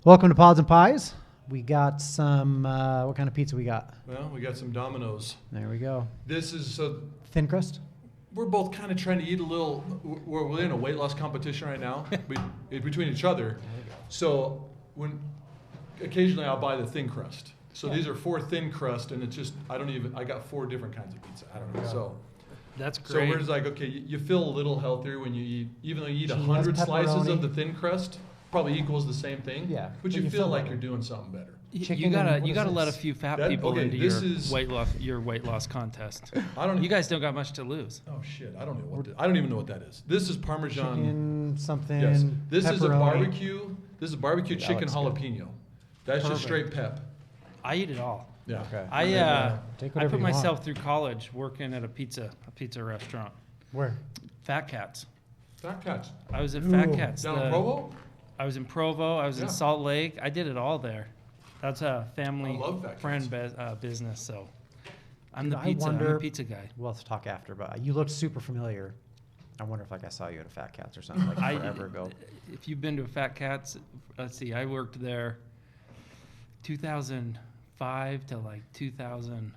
Welcome to Pods and Pies. We got some, what kind of pizza we got? Well, we got some Domino's. There we go. This is, Thin crust? we're both kind of trying to eat a little, we're in a weight loss competition right now between each other. So occasionally I'll buy the thin crust. So these are 4 thin crust, and it's just, I got 4 different kinds of pizza. I don't know. So That's great. So we're just like, okay, you feel a little healthier when you eat, even though you eat Cheese, 100 slices pepperoni. of the thin crust, probably equals the same thing. Yeah, But you feel like you're doing something better. You Chicken gotta and what is let a this? few fat That- people okay, into this is- your weight loss contest. I don't. You guys don't got much to lose. Oh shit! I don't know what. I don't even know what that is. This is Parmesan. Chicken something, Yes. This is a pepperoni. barbecue. This is barbecue That chicken looks good. jalapeno. That's just straight pep. I eat it all. Yeah. Okay. I take I whatever put you want. myself through college working at a pizza restaurant. Where? Fat Cats. Fat Cats. I was at Fat Ooh. Cats. Down in Provo. I was in Provo. I was Yeah. in Salt Lake. I did it all there. That's a family I love Fat friend business. So I'm Dude, the I pizza. I'm wonder- the pizza guy. We'll have to talk after, but you looked super familiar. I wonder if I saw you at a Fat Cats or something like forever ago. If you've been to a Fat Cats, let's see. I worked there 2005 to like 2011.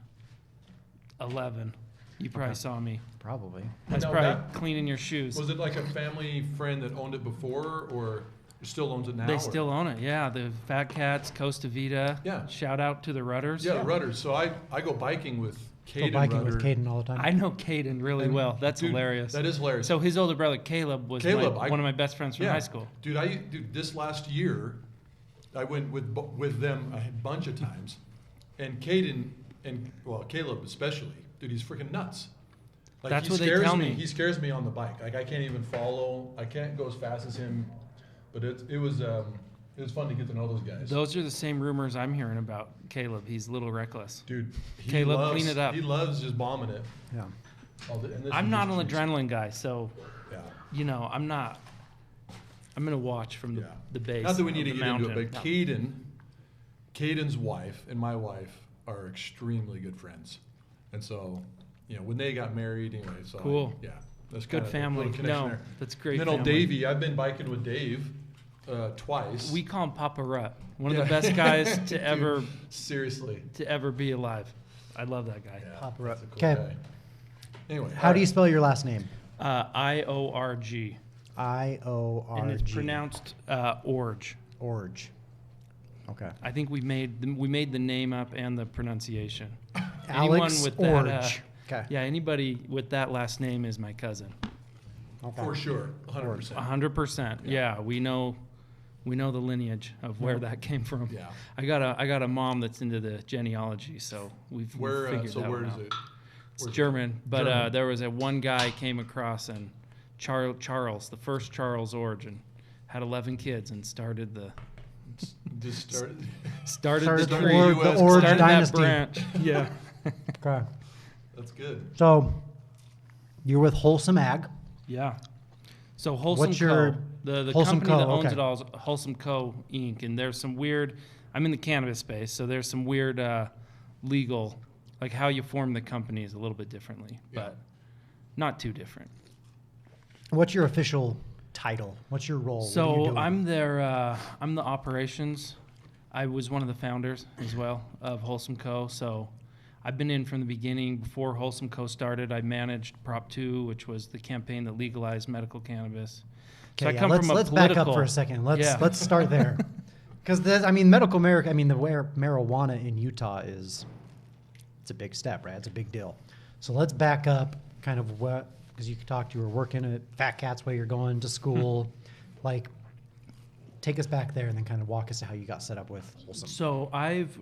You probably saw me. Probably. I was Now probably that- cleaning your shoes. Was it like a family friend that owned it before, or still owns it now? They or- still own it, yeah. The Fat Cats, Costa Vida. Yeah. Shout out to the Rudders. Yeah, the Rudders. So I go biking with Go Caden biking Rudder. with Caden all the time. I know Caden really And, well. That's dude, hilarious. That is hilarious. So his older brother Caleb was Caleb, one of my best friends from yeah. high school. Dude, this last year, I went with them a bunch of times, and Caden Caleb especially, dude, he's freaking nuts. Like, That's he what they scares tell me. me. He scares me on the bike. Like, I can't even follow. I can't go as fast as him. But it was fun to get to know those guys. Those are the same rumors I'm hearing about Caleb. He's a little reckless. Dude, Caleb, clean it up. He loves just bombing it. Yeah. And this I'm is not just an treats. adrenaline guy, so Yeah. I'm not. I'm gonna watch from Yeah. the base. Not that we need to of the get into mountain. it, but Caden's wife and my wife are extremely good friends, and so when they got married, anyway. So Cool. that's Good kind of a family. little connection No, there. that's great. And then old family. Davey, I've been biking with Dave twice. We call him Papa Rut. One of Yeah. the best guys to Dude, ever seriously. be alive. I love that guy. Yeah, Papa that's Rut. a cool 'Kay. guy. Anyway, How do you spell your last name? Iorg, Iorg. and it's pronounced Orge. Orge. Okay. I think we made the name up and the pronunciation. Alex with that, Orge. Okay. yeah, anybody with that last name is my cousin. Okay. For sure, 100%. 100%. Yeah, we know the lineage of where that came from. Yeah. I got a mom that's into the genealogy, so we've figured that Where one is out. it? It's Where's it? German, but German. there was one guy came across and Charles, the first Charles Origin, had 11 kids and started the Just started. started Started the the tree, Orge- the Orge started dynasty. that branch. Yeah. Okay. That's good. So, you're with Wholesome Ag. Yeah. So Wholesome What's your Co. The Wholesome company that Co, owns okay. it all is Wholesome Co. Inc. And there's some weird. I'm in the cannabis space, so there's some weird legal, like how you form the company is a little bit differently, Yeah. but not too different. What's your official title? What's your role? What are you So doing? I'm I'm the operations. I was one of the founders as well of Wholesome Co. So I've been in from the beginning. Before Wholesome Co. started, I managed Prop 2, which was the campaign that legalized medical cannabis. So I Okay, come from a let's back up political- for a second. Let's Yeah. let's start there. Because medical marijuana in Utah it's a big step, right? It's a big deal. So let's back up kind of because you were working at Fat Cats while you're going to school. Like, take us back there and then kind of walk us to how you got set up with Wholesome. So I've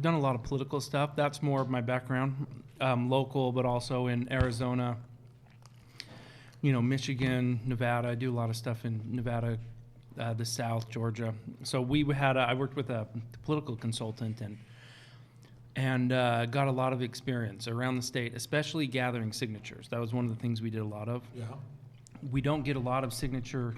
done a lot of political stuff. That's more of my background, local, but also in Arizona, Michigan, Nevada. I do a lot of stuff in Nevada, the South, Georgia. So I worked with a political consultant and got a lot of experience around the state, especially gathering signatures. That was one of the things we did a lot of. Yeah. We don't get a lot of signature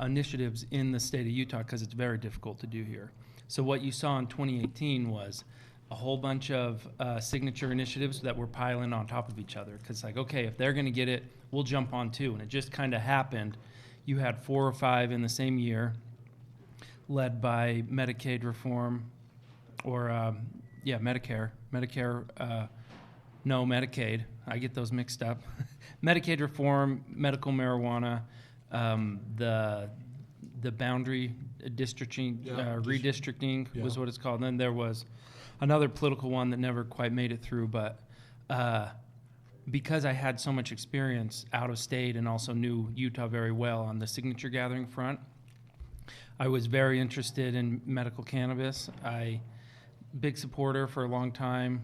initiatives in the state of Utah because it's very difficult to do here. So what you saw in 2018 was a whole bunch of signature initiatives that were piling on top of each other. Because okay, if they're going to get it, we'll jump on too. And it just kind of happened. You had 4 or 5 in the same year. led by Medicaid reform, or Medicare, no, Medicaid. I get those mixed up. Medicaid reform, medical marijuana, the boundary districting, redistricting was what it's called. And then there was another political one that never quite made it through, but because I had so much experience out of state and also knew Utah very well on the signature gathering front, I was very interested in medical cannabis. Big supporter for a long time.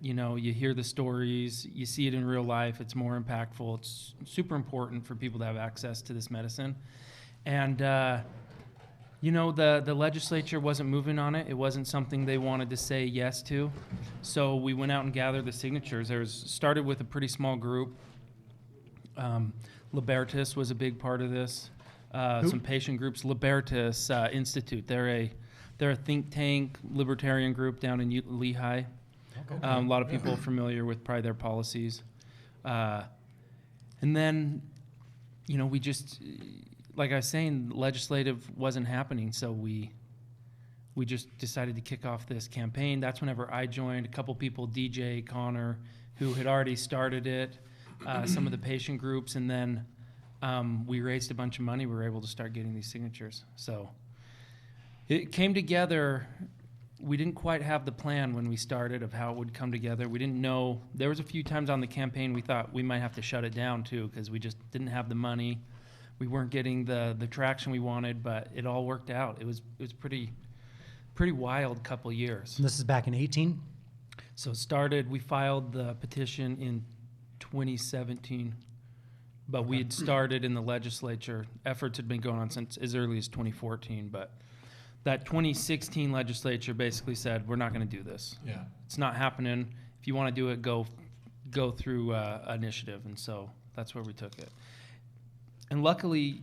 You know, you hear the stories, you see it in real life, it's more impactful. It's super important for people to have access to this medicine. And, you know, the legislature wasn't moving on it. It wasn't something they wanted to say yes to. So we went out and gathered the signatures. Started with a pretty small group. Libertas was a big part of this. Some patient groups. Libertas Institute. They're a think tank, libertarian group down in Lehigh. Okay. A lot of people are familiar with probably their policies. And then, you know, we just, like I was saying, legislative wasn't happening, so we just decided to kick off this campaign. That's whenever I joined. A couple people, DJ, Connor, who had already started it, some of the patient groups, and then we raised a bunch of money. We were able to start getting these signatures. So it came together. We didn't quite have the plan when we started of how it would come together. We didn't know. There was a few times on the campaign we thought we might have to shut it down too, because we just didn't have the money. We weren't getting the traction we wanted, but it all worked out. It was pretty wild couple years. And this is back in 18? So we filed the petition in 2017, but we had started in the legislature. Efforts had been going on since as early as 2014, but that 2016 legislature basically said, we're not going to do this. Yeah. It's not happening. If you want to do it, go through initiative. And so that's where we took it. And luckily,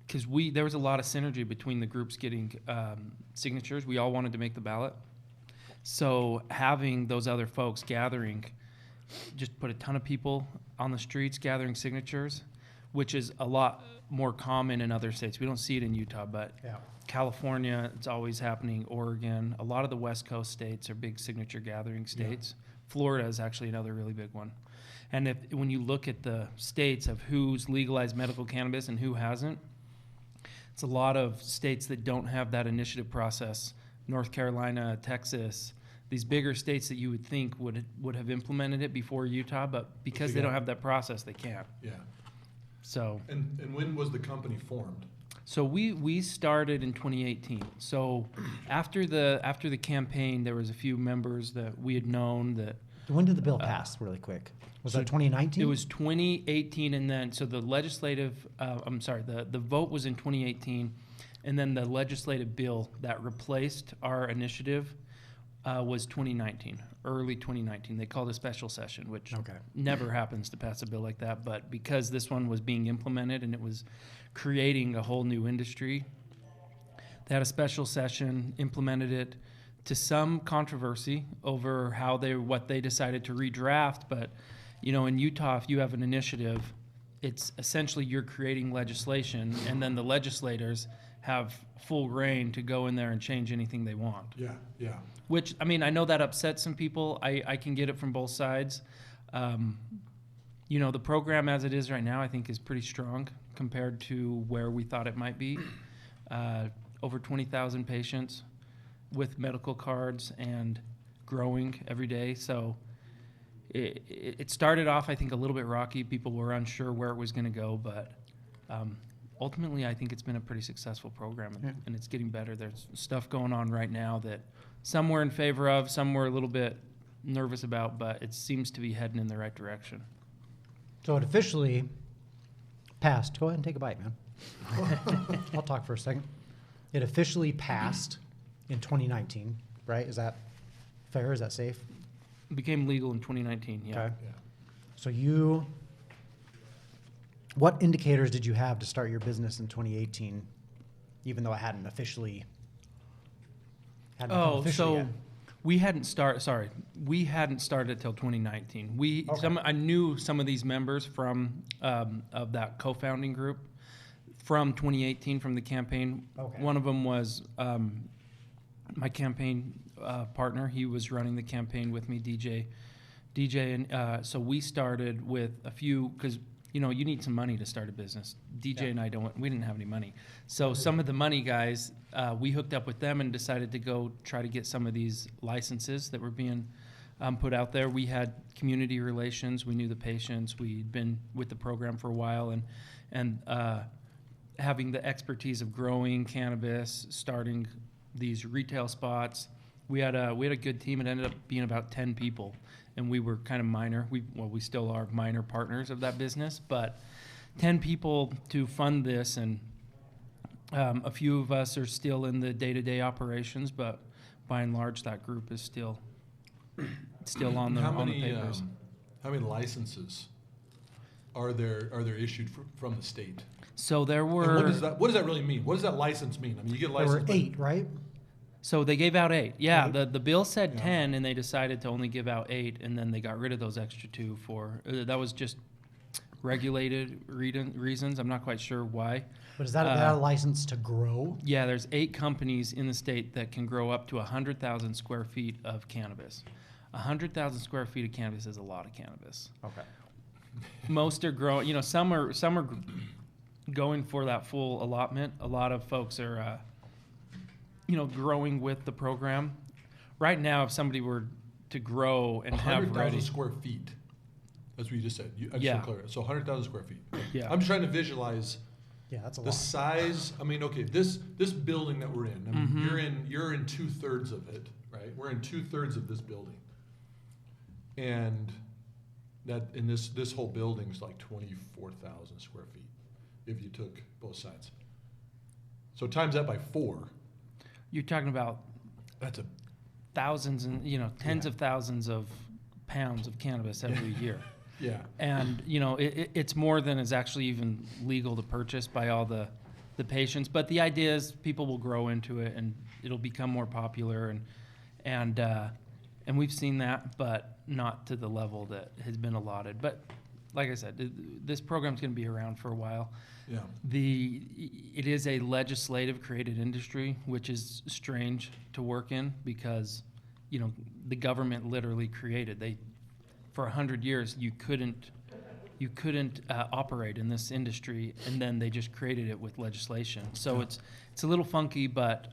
because there was a lot of synergy between the groups getting signatures. We all wanted to make the ballot. So having those other folks gathering, just put a ton of people on the streets gathering signatures, which is a lot more common in other states. We don't see it in Utah, but California, it's always happening. Oregon, a lot of the West Coast states are big signature gathering states. Florida is actually another really big one. And when you look at the states of who's legalized medical cannabis and who hasn't, it's a lot of states that don't have that initiative process. North Carolina, Texas, these bigger states that you would think would have implemented it before Utah, but because they don't have that process, they can't. Yeah. So. And when was the company formed? So we started in 2018. So after the campaign, there was a few members that we had known that. When did the bill pass, really quick? Was that 2019? It was 2018, and then so the vote was in 2018, and then the legislative bill that replaced our initiative was 2019, early 2019. They called a special session, which never happens to pass a bill like that, but because this one was being implemented and it was creating a whole new industry, they had a special session, implemented it to some controversy over what they decided to redraft. But, you know, in Utah, if you have an initiative, it's essentially you're creating legislation, and then the legislators have full reign to go in there and change anything they want. Yeah, yeah. Which, I mean, I know that upsets some people. I can get it from both sides. You know, the program as it is right now, I think, is pretty strong compared to where we thought it might be. Over 20,000 patients with medical cards and growing every day. So it started off, I think, a little bit rocky. People were unsure where it was going to go, but ultimately, I think it's been a pretty successful program, and it's getting better. There's stuff going on right now that some we're in favor of, some we're a little bit nervous about, but it seems to be heading in the right direction. So it officially passed. Go ahead and take a bite, man. I'll talk for a second. It officially passed in 2019, right? Is that fair? Is that safe? It became legal in 2019, yeah. Okay. Yeah. So what indicators did you have to start your business in 2018, even though it hadn't officially? Yet? We hadn't started till 2019. I knew some of these members from of that co-founding group from 2018 from the campaign. Okay. One of them was my campaign partner. He was running the campaign with me, DJ, and so we started with a few because you need some money to start a business. DJ and I we didn't have any money, so some of the money guys we hooked up with them and decided to go try to get some of these licenses that were being put out there. We had community relations. We knew the patients. We'd been with the program for a while, and having the expertise of growing cannabis, starting these retail spots. We had a good team. It ended up being about 10 people, and we were kind of minor. We still are minor partners of that business, but 10 people to fund this, and a few of us are still in the day-to-day operations, but by and large, that group is still on the papers. How many licenses are there issued from the state? So there were. And what does that really mean? What does that license mean? I mean, you get a There license. were 8, right? So they gave out 8. Yeah, 8? the bill said Yeah. 10, and they decided to only give out 8, and then they got rid of those extra 2 for that was just regulated reasons. I'm not quite sure why. But is that a license to grow? Yeah, there's 8 companies in the state that can grow up to 100,000 square feet of cannabis. 100,000 square feet of cannabis is a lot of cannabis. Okay. Most are growing. Some are going for that full allotment. A lot of folks are, growing with the program. Right now, if somebody were to grow and have 100,000 ready, square feet. That's what you just said. Yeah. So 100,000 square feet. Yeah. I'm trying to visualize Yeah, that's a the lot. size. I mean, okay, this building that we're in. I mean, Mhm. you're in 2/3 of it, right? We're in 2/3 of this building, and this whole building is like 24,000 square feet if you took both sides. So times that by 4. you're talking about That's a thousands and tens Yeah. of thousands of pounds of cannabis every year. yeah. And it's more than is actually even legal to purchase by all the patients. But the idea is people will grow into it, and it'll become more popular, and we've seen that, but not to the level that has been allotted. But like I said, this program's going to be around for a while. Yeah. It is a legislative created industry, which is strange to work in because the government literally created. For 100 years you couldn't operate in this industry, and then they just created it with legislation. So Yeah. it's a little funky, but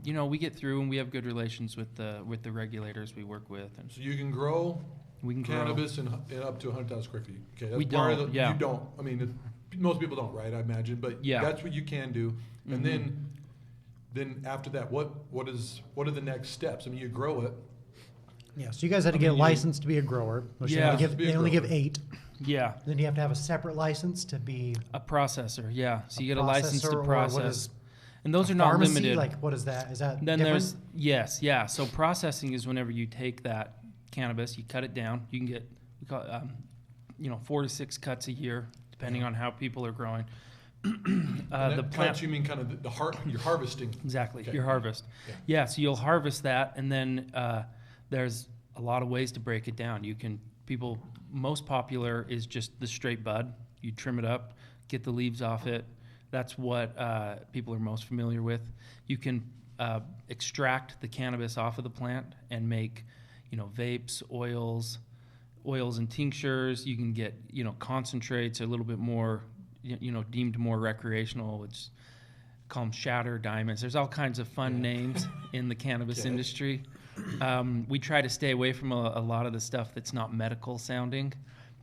we get through, and we have good relations with the regulators we work with, and So you can grow we can grow. cannabis in up to 100,000 square feet. Okay, that's We part of don't, the, yeah. You don't. I mean, most people don't, right? I imagine, but Yeah. that's what you can do. And Mhm. then after that, what are the next steps? I mean, you grow it. Yeah, so you guys had to I get mean, a license to be a grower, which Yeah. they only give 8. Yeah, Then you have to have a separate license to be a processor. Yeah, so you get a processor, license to or what process, is and those a are not pharmacy? limited. Like, what is that? Is that Then different? yeah. So processing is whenever you take that cannabis, you cut it down. You can get, 4 to 6 cuts a year, depending on how people are growing. And The that plant, cuts, you mean kind of you're harvesting. exactly, Okay. your harvest. Yeah. Yeah, so you'll harvest that, and then there's a lot of ways to break it down. Most popular is just the straight bud. You trim it up, get the leaves off it. That's what people are most familiar with. You can extract the cannabis off of the plant and make, vapes, oils and tinctures. You can get, concentrates a little bit more, deemed more recreational, which call them shatter diamonds. There's all kinds of fun names in the cannabis Okay. industry. We try to stay away from a lot of the stuff that's not medical sounding,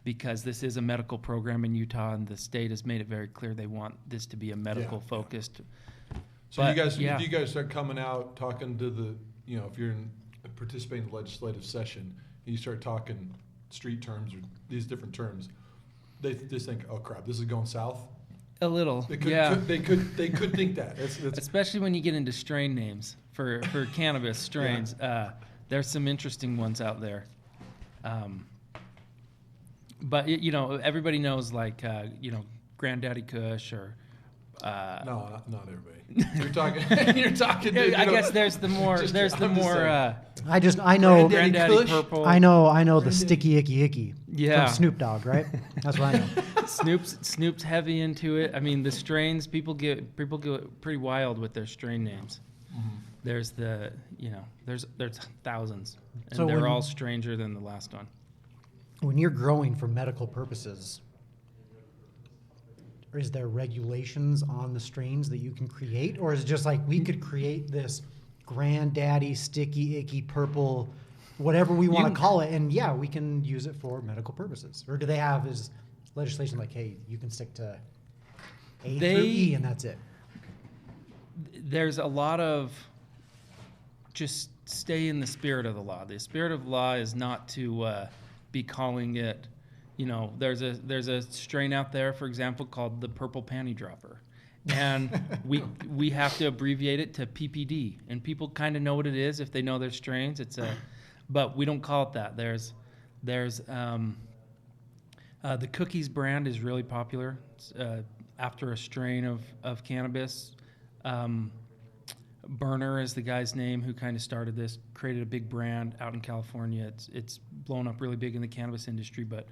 because this is a medical program in Utah, and the state has made it very clear they want this to be a medical focused. So But, if yeah. you guys start coming out talking to the, if you're participating in the legislative session, and you start talking street terms or these different terms, they just think, oh crap, this is going south. A little, They could, yeah. they could think that. That's Especially when you get into strain names for cannabis strains. There's some interesting ones out there. But everybody knows, like Granddaddy Kush or. no, not everybody. You're talking. You're talking. I guess there's the more. Just- There's the I'm just more. saying. I know Granddaddy Granddaddy Kush? Purple. I know the sticky icky icky Yeah. from Snoop Dogg, right? That's what I know. Snoop's heavy into it. I mean, the strains, people get pretty wild with their strain names. Mm-hmm. There's there's thousands, and So they're when- all stranger than the last one. When you're growing for medical purposes, is there regulations on the strains that you can create, or is it just like we could create this granddaddy sticky icky purple, whatever we want You- to call it, and yeah, we can use it for medical purposes? Or do they have is legislation like, hey, you can stick to A through E and that's it? There's a lot of just stay in the spirit of the law. The spirit of the law is not to be calling it, there's a strain out there, for example, called the purple panty dropper. And we have to abbreviate it to PPD. And people kind of know what it is if they know their strains. But we don't call it that. There's the Cookies brand is really popular. It's, after a strain of cannabis. Burner is the guy's name who kind of started this, created a big brand out in California. It's blown up really big in the cannabis industry, but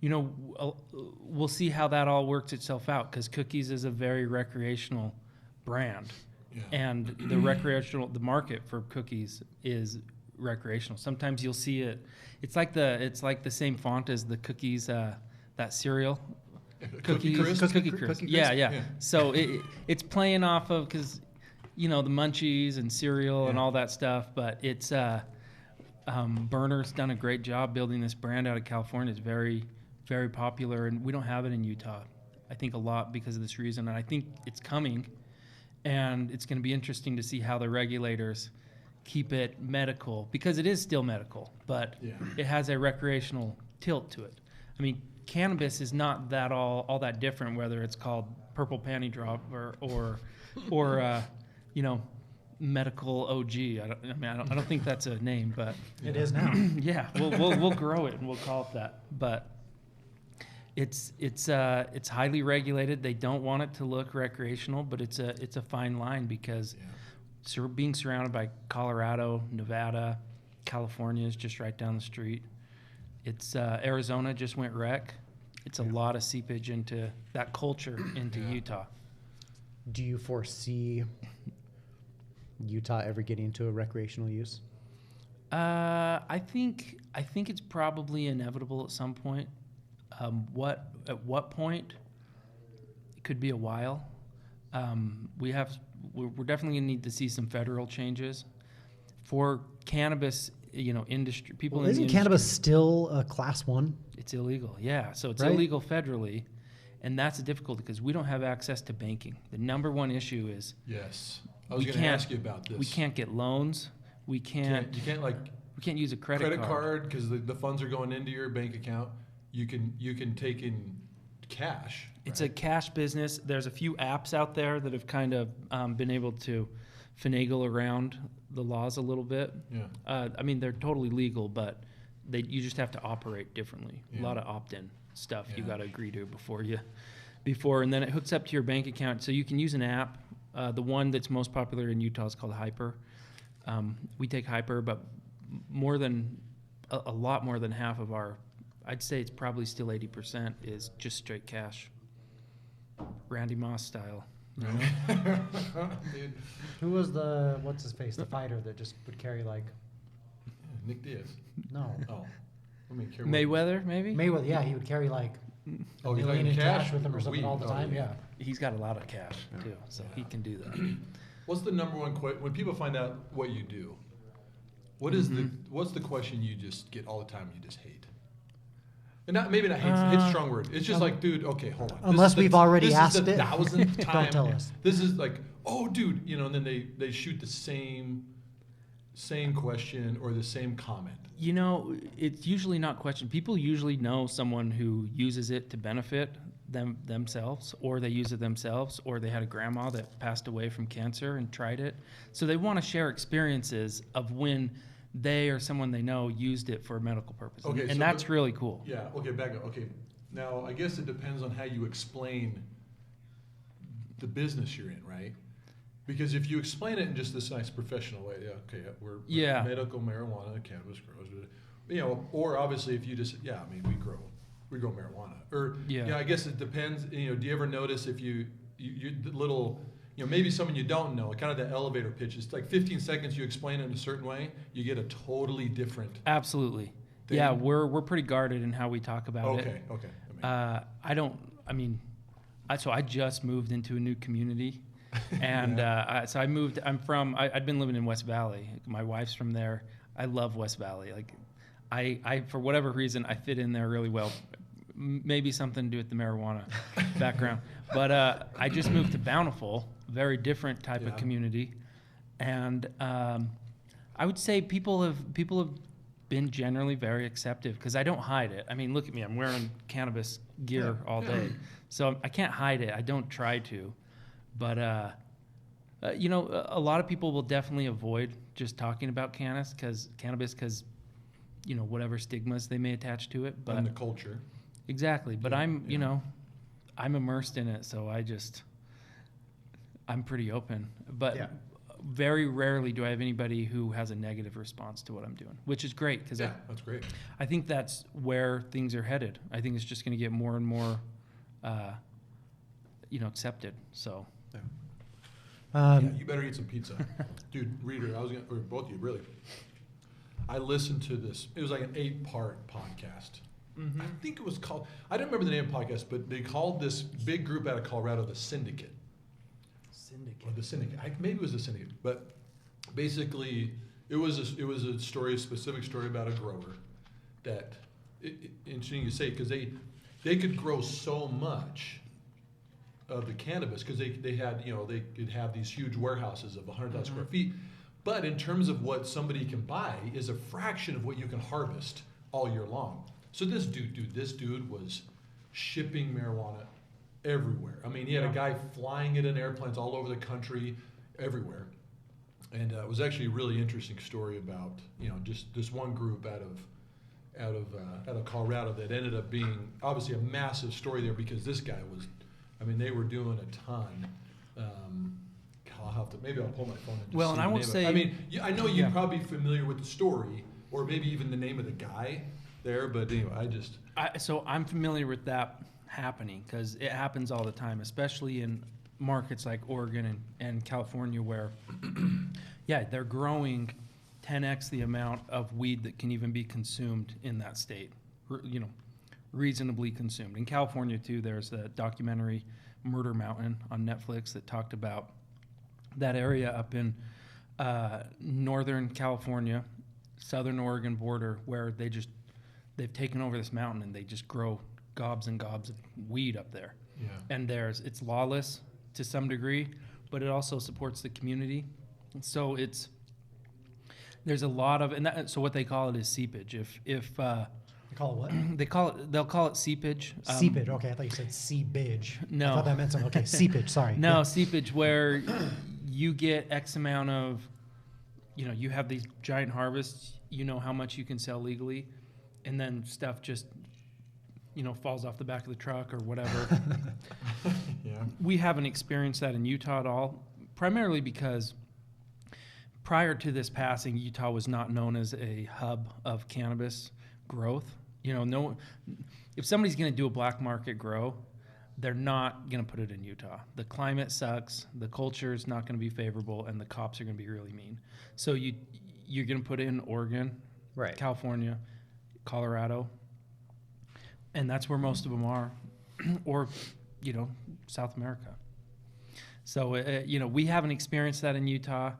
we'll see how that all works itself out, because Cookies is a very recreational brand. Yeah. And the market for Cookies is recreational. Sometimes you'll see it. It's like the same font as the Cookies, that cereal. Cookie Crisp? Cookie Crisp. Yeah. So it's playing off of, because the munchies and cereal and all that stuff, but it's Burner's done a great job building this brand out of California. It's very, very popular, and we don't have it in Utah. I think a lot because of this reason, and I think it's coming, and it's going to be interesting to see how the regulators keep it medical, because it is still medical, but it has a recreational tilt to it. I mean, cannabis is not that all that different, whether it's called purple panty drop or medical OG. I don't think that's a name, but It is now. yeah, we'll grow it and we'll call it that. But it's highly regulated. They don't want it to look recreational, but it's a fine line, because being surrounded by Colorado, Nevada, California is just right down the street. It's Arizona just went rec. It's a lot of seepage into that culture into Utah. Do you foresee Utah ever getting into a recreational use? I think it's probably inevitable at some point. At what point? It could be a while. We're definitely gonna need to see some federal changes for cannabis. Industry people. Well, in the isn't industry, cannabis still a class 1? It's illegal. Yeah, so it's Right? illegal federally, and that's a difficulty because we don't have access to banking. The number one issue is Yes. I was we going to can't- ask you about this. we can't get loans. We can't You can't we can't use a credit card. because the funds are going into your bank account. You can take in cash. It's right? a cash business. There's a few apps out there that have kind of been able to finagle around the laws a little bit. Yeah. They're totally legal, but you just have to operate differently. A Yeah. lot of opt-in stuff you Yeah. got to agree to before, and then it hooks up to your bank account, so you can use an app. The one that's most popular in Utah is called Hyper. We take Hyper, but a lot more than half of our, I'd say it's probably still 80% is just straight cash. Randy Moss style. Dude, Who was what's his face, the fighter that just would carry like, Nick Diaz. no, Oh. Mayweather, maybe? Mayweather, yeah, he would carry like Oh, a he's million like in cash cash with him or something weed? all the Oh, time, yeah. He's got a lot of cash, too, so he can do that. What's the number one question when people find out what you do? What is what's the question you just get all the time and you just hate? And maybe not hate's a strong word. It's just like, dude, okay, hold on. Unless we've already asked this is it. the 1,000th Don't time. tell us. This is like, oh, dude, and then they shoot the same question or the same comment. It's usually not questioned. People usually know someone who uses it to benefit themselves, or they use it themselves, or they had a grandma that passed away from cancer and tried it. So they want to share experiences of when they or someone they know used it for medical purposes. Okay, and so that's really cool. Yeah, okay, back up. Okay, now I guess it depends on how you explain the business you're in, right? Because if you explain it in just this nice professional way, we're Yeah. medical marijuana, cannabis grows, or obviously if you just, we we grow marijuana. Or Yeah. I guess it depends. Do you ever notice if you the little, maybe someone you don't know, kind of the elevator pitch. It's like 15 seconds you explain it in a certain way, you get a totally different Absolutely. thing. Yeah, we're pretty guarded in how we talk about it. Okay. So I just moved into a new community, and I'd been living in West Valley. My wife's from there. I love West Valley. Like, I for whatever reason, I fit in there really well. Maybe something to do with the marijuana background. But I just moved to Bountiful, very different type of community, and I would say people have been generally very accepting because I don't hide it. I mean, look at me. I'm wearing cannabis gear all day. So I can't hide it. I don't try to. But, a lot of people will definitely avoid just talking about cannabis because, whatever stigmas they may attach to it. But and the culture. Exactly. But I'm immersed in it. So I'm pretty open. But very rarely do I have anybody who has a negative response to what I'm doing, which is great because that's great. I think that's where things are headed. I think it's just going to get more and more, accepted. So, You better eat some pizza, dude. Reader, or both of you, really. I listened to this. It was like an 8-part podcast. Mm-hmm. I think it was called. I don't remember the name of the podcast, but they called this big group out of Colorado the Syndicate. Or the Syndicate. Maybe it was the Syndicate, but basically it was a specific story about a grower that interesting to say because they could grow so much of the cannabis because they had they could have these huge warehouses of 100,000 square feet, but in terms of what somebody can buy is a fraction of what you can harvest all year long. So this dude was shipping marijuana everywhere. I mean, he had a guy flying it in airplanes all over the country, everywhere. And it was actually a really interesting story about just this one group out of Colorado that ended up being obviously a massive story there because this guy was, they were doing a ton. Maybe I'll pull my phone and just see and I the will name say, of it. I know you're probably familiar with the story or maybe even the name of the guy there, but anyway, so I'm familiar with that happening because it happens all the time, especially in markets like Oregon and California where, they're growing 10x the amount of weed that can even be consumed in that state, reasonably consumed. In California, too, there's the documentary Murder Mountain on Netflix that talked about that area up in northern California, southern Oregon border where they've taken over this mountain and they just grow gobs and gobs of weed up there. Yeah. And it's lawless to some degree, but it also supports the community. So there's a lot of, so what they call it is seepage. If They call it what? they'll call it seepage. Seepage. Okay, I thought you said seepage. No. I thought that meant something. Okay, seepage. Sorry. No, Yeah. seepage where you get X amount of, you have these giant harvests, how much you can sell legally, and then stuff just, falls off the back of the truck or whatever. Yeah. We haven't experienced that in Utah at all, primarily because prior to this passing, Utah was not known as a hub of cannabis growth. If somebody's going to do a black market grow, they're not going to put it in Utah. The climate sucks, the culture is not going to be favorable, and the cops are going to be really mean. So you're going to put it in Oregon, Right. California, Colorado, and that's where most of them are, or, South America. So, we haven't experienced that in Utah.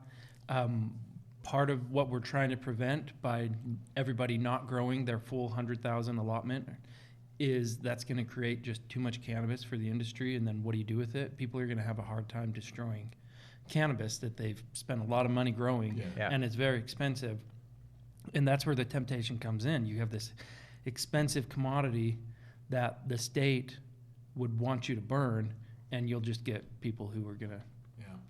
Part of what we're trying to prevent by everybody not growing their full 100,000 allotment is that's going to create just too much cannabis for the industry, and then what do you do with it? People are going to have a hard time destroying cannabis that they've spent a lot of money growing, and it's very expensive. And that's where the temptation comes in. You have this expensive commodity that the state would want you to burn, and you'll just get people who are going to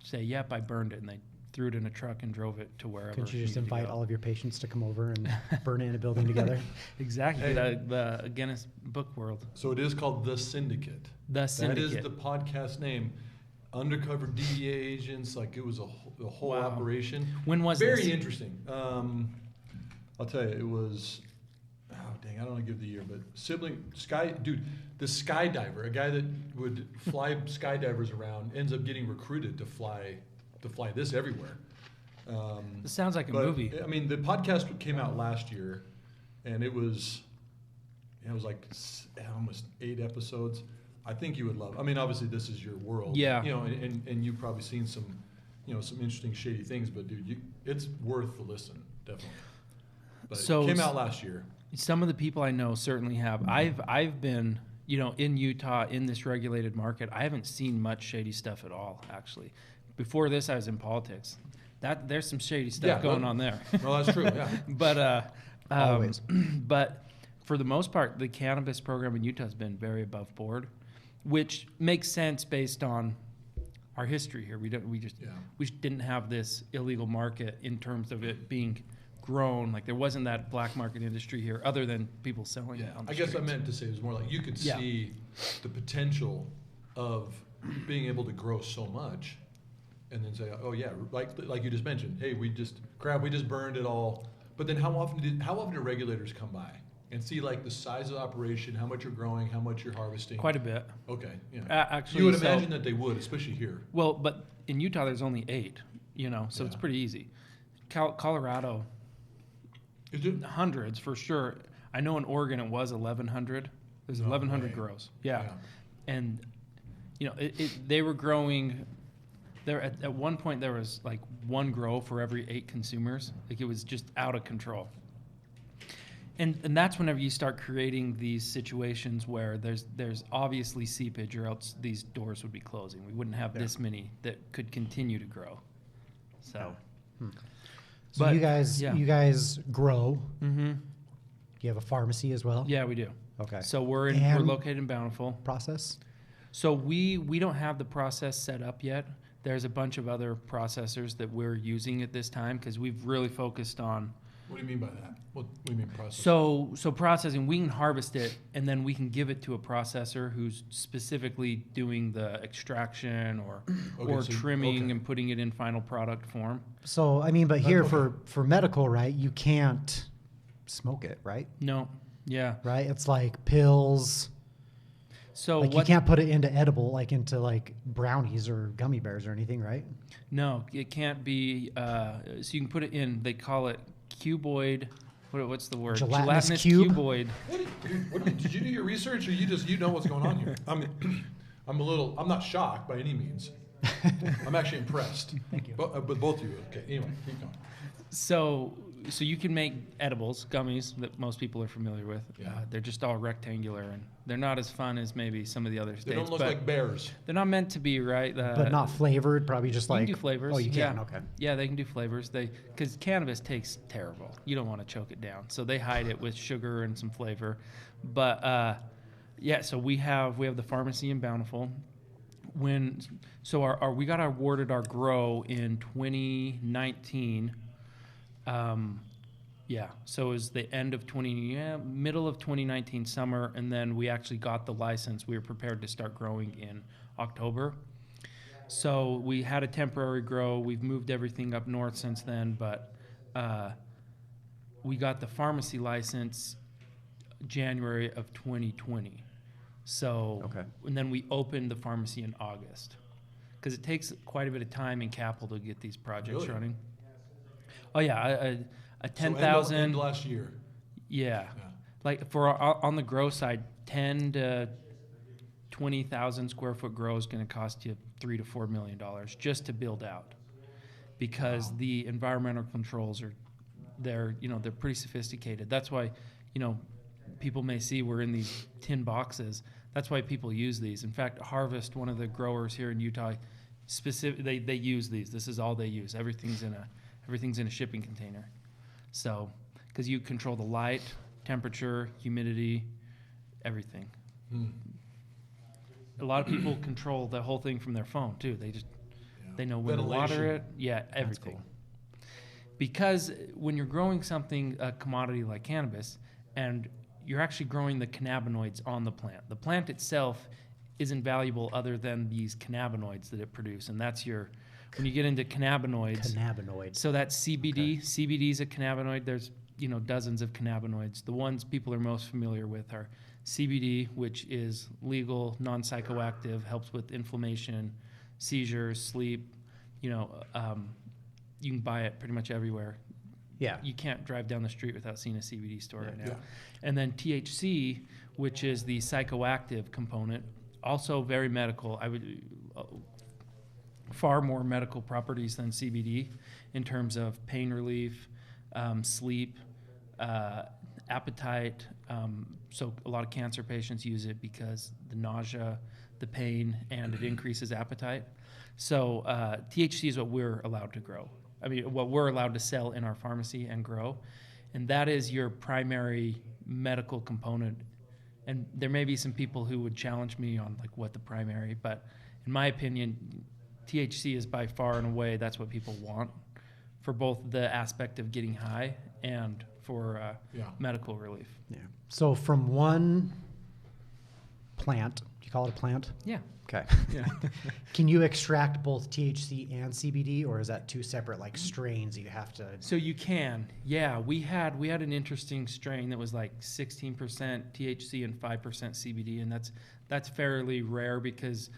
say, yep, I burned it, and they threw it in a truck and drove it to wherever. Couldn't you just it needed to invite go. all of your patients to come over and burn it in a building together? Exactly, Hey. the Guinness Book World. So it is called The Syndicate. The Syndicate. That is the podcast name. Undercover DEA agents, like it was a whole Wow. operation. When was Very this? interesting. I'll tell you, it was, oh dang, I don't want to give the year, but the skydiver, a guy that would fly skydivers around, ends up getting recruited to fly this everywhere. This sounds like a But, movie. I mean, the podcast came out last year, and it was like almost 8 episodes. I think you would love. I mean, obviously this is your world. Yeah. You know, and you've probably seen some, some interesting shady things. But dude, it's worth the listen, definitely. But So it came out last year. Some of the people I know certainly have. I've been, in Utah in this regulated market. I haven't seen much shady stuff at all, actually. Before this, I was in politics. There's some shady stuff going on there. No, that's true. Yeah. But Always. but for the most part, the cannabis program in Utah has been very above board, which makes sense based on our history here. We didn't have this illegal market in terms of it being grown. Like there wasn't that black market industry here, other than people selling it on the I guess I streets. meant to say it was more like you could see the potential of being able to grow so much, and then say, oh yeah, like you just mentioned, hey, we just burned it all. But then how often do regulators come by and see like the size of the operation, how much you're growing, how much you're harvesting? Quite a bit. Okay, yeah. Actually, You would imagine that they would, especially here. Well, but in Utah, there's only 8, so it's Yeah. pretty easy. Colorado, Is it? hundreds for sure. I know in Oregon it was 1,100. There's No 1,100 way. grows. Yeah. And, they were growing. There at one point there was like 1 grow for every 8 consumers. Like it was just out of control. And that's whenever you start creating these situations where there's obviously seepage, or else these doors would be closing. We wouldn't have this many that could continue to grow. So. So But, you guys grow. Mm-hmm. Do you have a pharmacy as well? Yeah, we do. Okay. So we're And- located in Bountiful. Process? So we don't have the process set up yet. There's a bunch of other processors that we're using at this time because we've really focused on. What do you mean by that? What do you mean process? So processing, we can harvest it and then we can give it to a processor who's specifically doing the extraction or trimming and putting it in final product form. So, I mean, but here Okay. for medical, right, you can't smoke it, right? No, yeah. Right? It's like pills. So Like you can't put it into edible, like into like brownies or gummy bears or anything, right? No, it can't be. So you can put it in. They call it cuboid. What's the word? Gelatinous cube? cuboid. Did you do your research, or you know what's going on here? I'm not shocked by any means. I'm actually impressed. Thank you. But both of you. Okay. Anyway, keep going. So you can make edibles, gummies that most people are familiar with. Yeah. They're just all rectangular and they're not as fun as maybe some of the other states. They don't look but like bears. they're not meant to be, right? But not flavored, probably just You like. can do flavors. Oh, you can? Yeah. Okay. Yeah, they can do flavors. Because cannabis tastes terrible. You don't want to choke it down, so they hide it with sugar and some flavor. But so we have the pharmacy in Bountiful. We got awarded our grow in 2019. So it was the end of middle of 2019 summer, and then we actually got the license. We were prepared to start growing in October. So we had a temporary grow. We've moved everything up north since then, but we got the pharmacy license January of 2020. So, Okay. and then we opened the pharmacy in August, because it takes quite a bit of time and capital to get these projects Really? running. Oh yeah, a So 10,000. end last year. Yeah. Yeah. Like on the grow side, 10 to 20,000 square foot grow is going to cost you $3 to $4 million just to build out, because the environmental controls they're pretty sophisticated. That's why, people may see we're in these tin boxes. That's why people use these. In fact, Harvest, one of the growers here in Utah, they use these. This is all they use. Everything's in a shipping container. So, because you control the light, temperature, humidity, everything. A lot of people control the whole thing from their phone too. They know when to water Ventilation. it. Yeah, everything. cool. Because when you're growing something, a commodity like cannabis, and you're actually growing the cannabinoids on the plant itself isn't valuable other than these cannabinoids that it produces, and that's when you get into cannabinoids. Cannabinoids. So that's CBD. Okay. CBD is a cannabinoid. There's dozens of cannabinoids. The ones people are most familiar with are CBD, which is legal, non-psychoactive, helps with inflammation, seizures, sleep. You can buy it pretty much everywhere. Yeah. You can't drive down the street without seeing a CBD store right now. Yeah. And then THC, which is the psychoactive component, also very medical. I would far more medical properties than CBD in terms of pain relief, sleep, appetite. So a lot of cancer patients use it because the nausea, the pain, and it increases appetite. So THC is what we're allowed to grow. I mean, what we're allowed to sell in our pharmacy and grow. And that is your primary medical component. And there may be some people who would challenge me on like what the primary, but in my opinion, THC is by far and away, that's what people want for both the aspect of getting high and for medical relief. Yeah. So from one plant, do you call it a plant? Yeah. Okay. Yeah. Can you extract both THC and CBD, or is that two separate like strains you have to? So you can. Yeah, we had an interesting strain that was like 16% THC and 5% CBD, and that's fairly rare because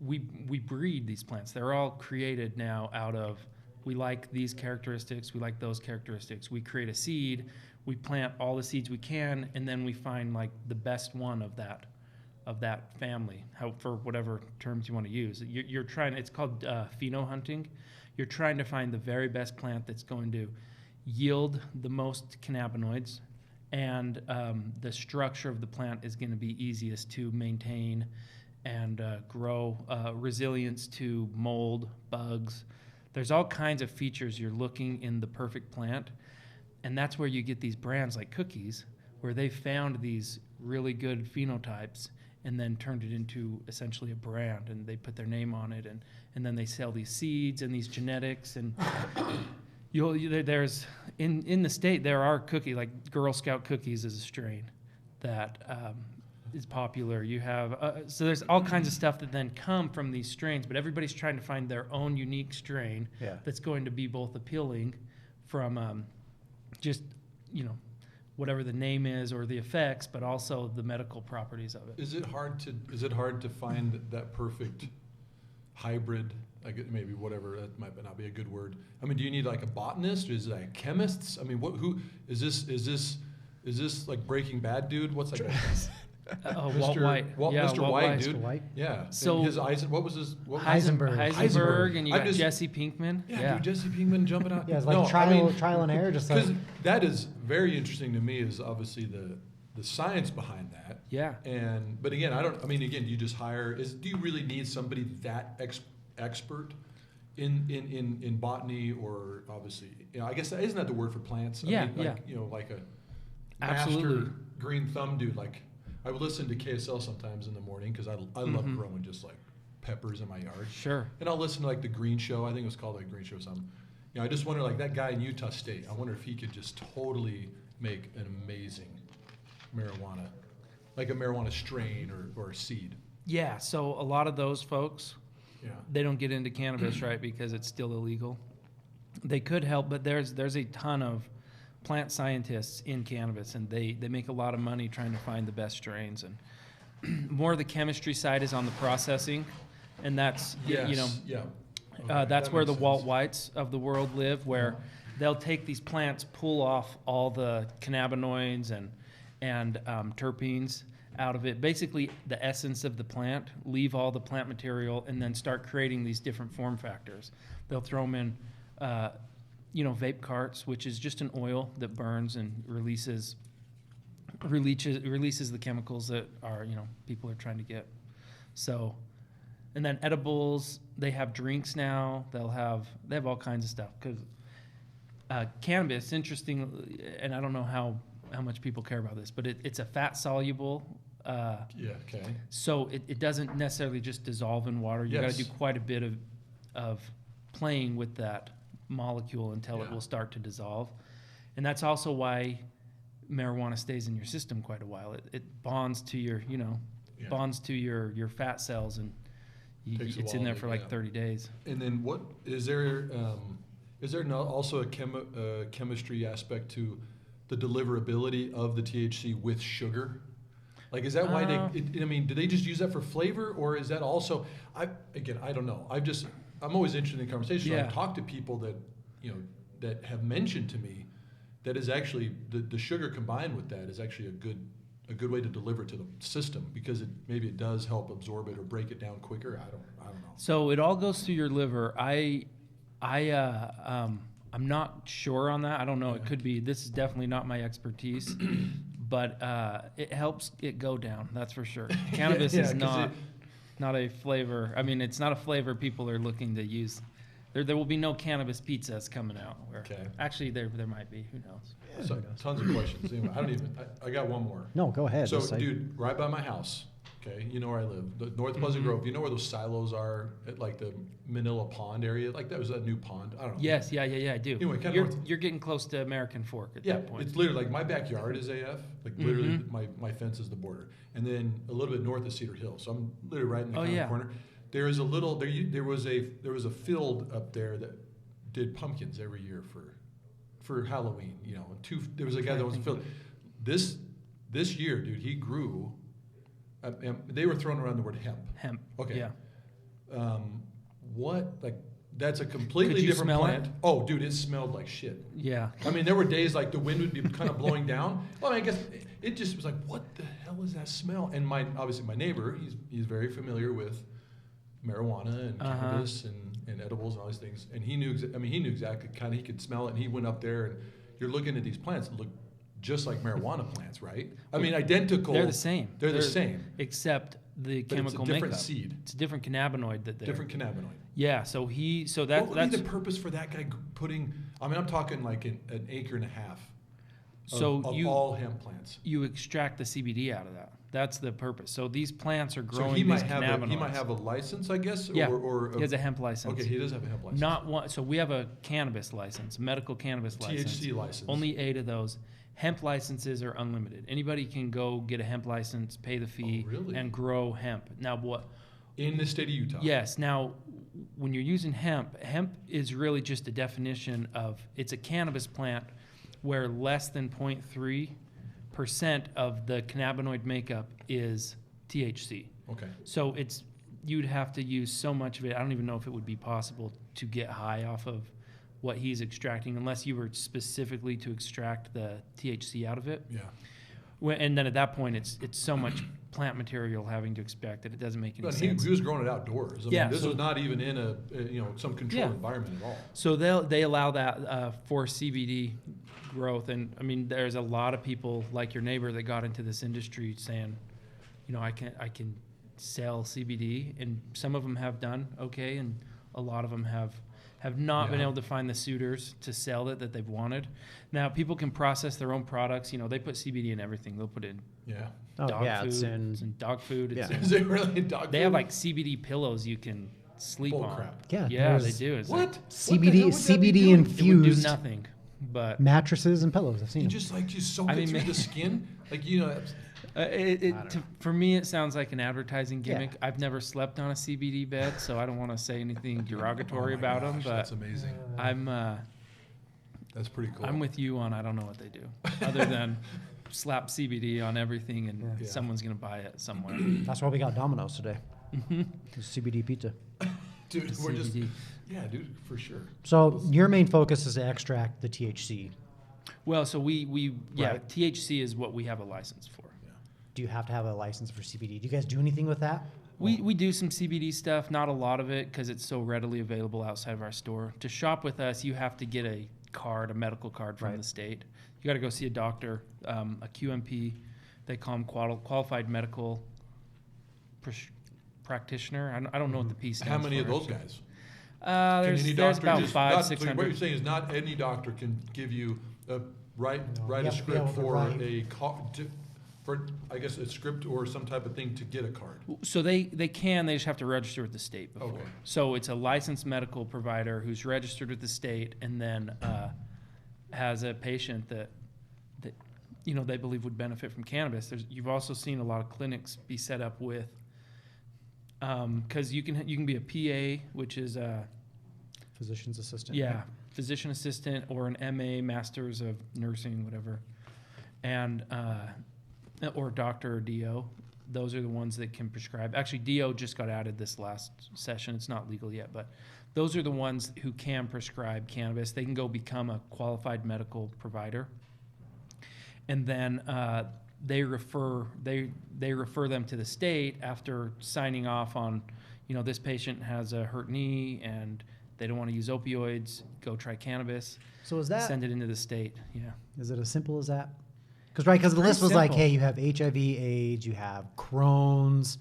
we breed these plants. They're all created now out of, we like these characteristics, we like those characteristics. We create a seed, we plant all the seeds we can, and then we find like the best one of that family, for whatever terms you want to use. You're trying, it's called pheno hunting. You're trying to find the very best plant that's going to yield the most cannabinoids, and the structure of the plant is going to be easiest to maintain and grow, resilience to mold, bugs. There's all kinds of features you're looking in the perfect plant, and that's where you get these brands like Cookies, where they found these really good phenotypes and then turned it into essentially a brand, and they put their name on it, and then they sell these seeds and these genetics, and there's in the state there are like Girl Scout cookies is a strain that is popular. You have so there's all kinds of stuff that then come from these strains, but everybody's trying to find their own unique strain that's going to be both appealing from just whatever the name is or the effects, but also the medical properties of it. Is it hard to find that perfect hybrid? Like maybe whatever, that might not be a good word. I mean, do you need like a botanist? Is it like chemists? I mean, who is this? Is this like Breaking Bad dude? What's like Walt White. Mr. White, dude. Mr. White? Yeah. So what was his? Heisenberg. And you got Jesse Pinkman. Yeah, dude, Jesse Pinkman jumping out. Yeah, it's like trial and error, just like. Because that is very interesting to me. Is obviously the science behind that. Yeah. But again, do you just hire? Do you really need somebody that expert in botany, or obviously, I guess isn't that the word for plants? Like a Absolutely. master green thumb dude. Like I would listen to KSL sometimes in the morning because I love growing just like peppers in my yard. Sure. And I'll listen to like the Green Show. I think it was called like Green Show or something. I just wonder, like that guy in Utah State, I wonder if he could just totally make an amazing marijuana, like a marijuana strain or seed. Yeah, so a lot of those folks, Yeah. they don't get into cannabis, right, because it's still illegal. They could help, but there's a ton of plant scientists in cannabis, and they make a lot of money trying to find the best strains. And more of the chemistry side is on the processing, and that's that's where the Walt Whites of the world live, where they'll take these plants, pull off all the cannabinoids and terpenes out of it, basically the essence of the plant, leave all the plant material, and then start creating these different form factors. They'll throw them in vape carts, which is just an oil that burns and releases the chemicals that are people are trying to get. So, and then edibles, they have drinks now. They have all kinds of stuff because cannabis, interesting, and I don't know how much people care about this, but it's a fat soluble. Okay. So it doesn't necessarily just dissolve in water. You got to do quite a bit of playing with that molecule until it will start to dissolve. And that's also why marijuana stays in your system quite a while. It bonds to your fat cells, and it's in there for like 30 days. And then what is there? Is there also a chemistry aspect to the deliverability of the THC with sugar? Like, is that why I mean, do they just use that for flavor, or is that also? I don't know. I'm always interested in conversation. Yeah. I've talked to people that that have mentioned to me that is actually the sugar combined with that is actually a good way to deliver to the system, because maybe it does help absorb it or break it down quicker. I don't know. So it all goes through your liver. I'm not sure on that. I don't know. It could be. This is definitely not my expertise, but it helps it go down. That's for sure. Cannabis is not a flavor. I mean, it's not a flavor people are looking to use. There will be no cannabis pizzas coming out. Actually, there might be. Who knows? Yeah, So, tons of questions. Anyway, I got one more. No, go ahead. So, dude, right by my house, okay, you know where I live, the North Pleasant Grove. You know where those silos are at, like, the Manila Pond area? Like, that was a new pond. I don't know. Yes, yeah, I do. Anyway, kind of You're getting close to American Fork at Yeah, that point. it's literally like my backyard is AF. Like, literally, my fence is the border, and then a little bit north of Cedar Hill. So I'm literally right in the corner. There is a little there was a field up there that did pumpkins every year for Halloween. There was a guy that was filled. This year, dude, he grew. They were throwing around the word hemp. Hemp. Okay. Yeah. What, like, that's a completely Could you different smell plant. it? Oh, dude, it smelled like shit. Yeah. I mean, there were days like the wind would be kind of blowing down. Well, I guess it just was like, what the hell is that smell? And obviously my neighbor, he's very familiar with marijuana and cannabis and edibles and all these things. And he knew exactly, kind of, he could smell it. And he went up there, and you're looking at these plants that look just like marijuana plants, right? I mean, identical. They're the same. They're the same. Except the But chemical it's a different makeup. seed. It's a different cannabinoid that they're. Different cannabinoid. Yeah, so What would that's be the purpose for that guy putting? I mean, I'm talking like an acre and a half. Of all hemp plants. You extract the CBD out of that. That's the purpose. So these plants are growing So he these might cannabinoids. have a license, I guess. Yeah, Or he has a hemp license. Okay, he does have a hemp license. Not one. So we have a cannabis license, medical cannabis license. THC license. Only 8 of those. Hemp licenses are unlimited. Anybody can go get a hemp license, pay the fee, really? and grow hemp. Now what? In the state of Utah. Yes. Now, when you're using hemp is really just a definition of, it's a cannabis plant where less than 0.3% of the cannabinoid makeup is THC. Okay. So you'd have to use so much of it. I don't even know if it would be possible to get high off of what he's extracting unless you were specifically to extract the THC out of it. Yeah. And then at that point, it's so much plant material having to extract that it doesn't make any But sense. he was growing it outdoors. I mean, this was not even in some controlled environment at all. So they allow that for CBD growth, and I mean, there's a lot of people like your neighbor that got into this industry saying, I can sell CBD, and some of them have done okay, and a lot of them have not been able to find the suitors to sell it that they've wanted. Now, people can process their own products. They put CBD in everything. They'll put in dog food. It's in dog food. Yeah. Is it really dog food? They have like CBD pillows you can sleep Bull on. crap. Yeah, they there's do. It's What? like, What the hell CBD would that be doing? it would do infused nothing, but mattresses and pillows. I've seen You them. just you soak I it mean, through the skin, for me, it sounds like an advertising gimmick. Yeah. I've never slept on a CBD bed, so I don't want to say anything derogatory about them. But that's amazing. That's pretty cool. I'm with you on I don't know what they do, other than slap CBD on everything and Yeah. someone's gonna buy it somewhere. That's why we got Domino's today. Mhm. CBD pizza. Dude, we're just CBD. dude, for sure. So your main focus is to extract the THC. Well, so we Right. THC is what we have a license for. Do you have to have a license for CBD? Do you guys do anything with that? We do some CBD stuff, not a lot of it because it's so readily available outside of our store. To shop with us, you have to get a medical card from the state. You got to go see a doctor, a QMP. They call them qualified medical practitioner. I don't know what the P stands for. How many of those actually. guys? There's about 500, So 600. what you're saying is not any doctor can give you write You a have to be able script to for write. for I guess a script or some type of thing to get a card. So they can, they just have to register with the state before. Okay. So it's a licensed medical provider who's registered with the state and then has a patient that they believe would benefit from cannabis. You've also seen a lot of clinics be set up with, because you can be a PA, which is a Physician's assistant. physician assistant, or an MA, Masters of Nursing, whatever. and or doctor or DO. Those are the ones that can prescribe. Actually, DO just got added this last session. It's not legal yet, but those are the ones who can prescribe cannabis. They can go become a qualified medical provider, and then they refer them to the state after signing off on, this patient has a hurt knee and they don't want to use opioids. Go try cannabis. So is that, Send it into the state. Yeah. is it as simple as that? Because the list was like, simple. hey, you have HIV, AIDS, you have Crohn's,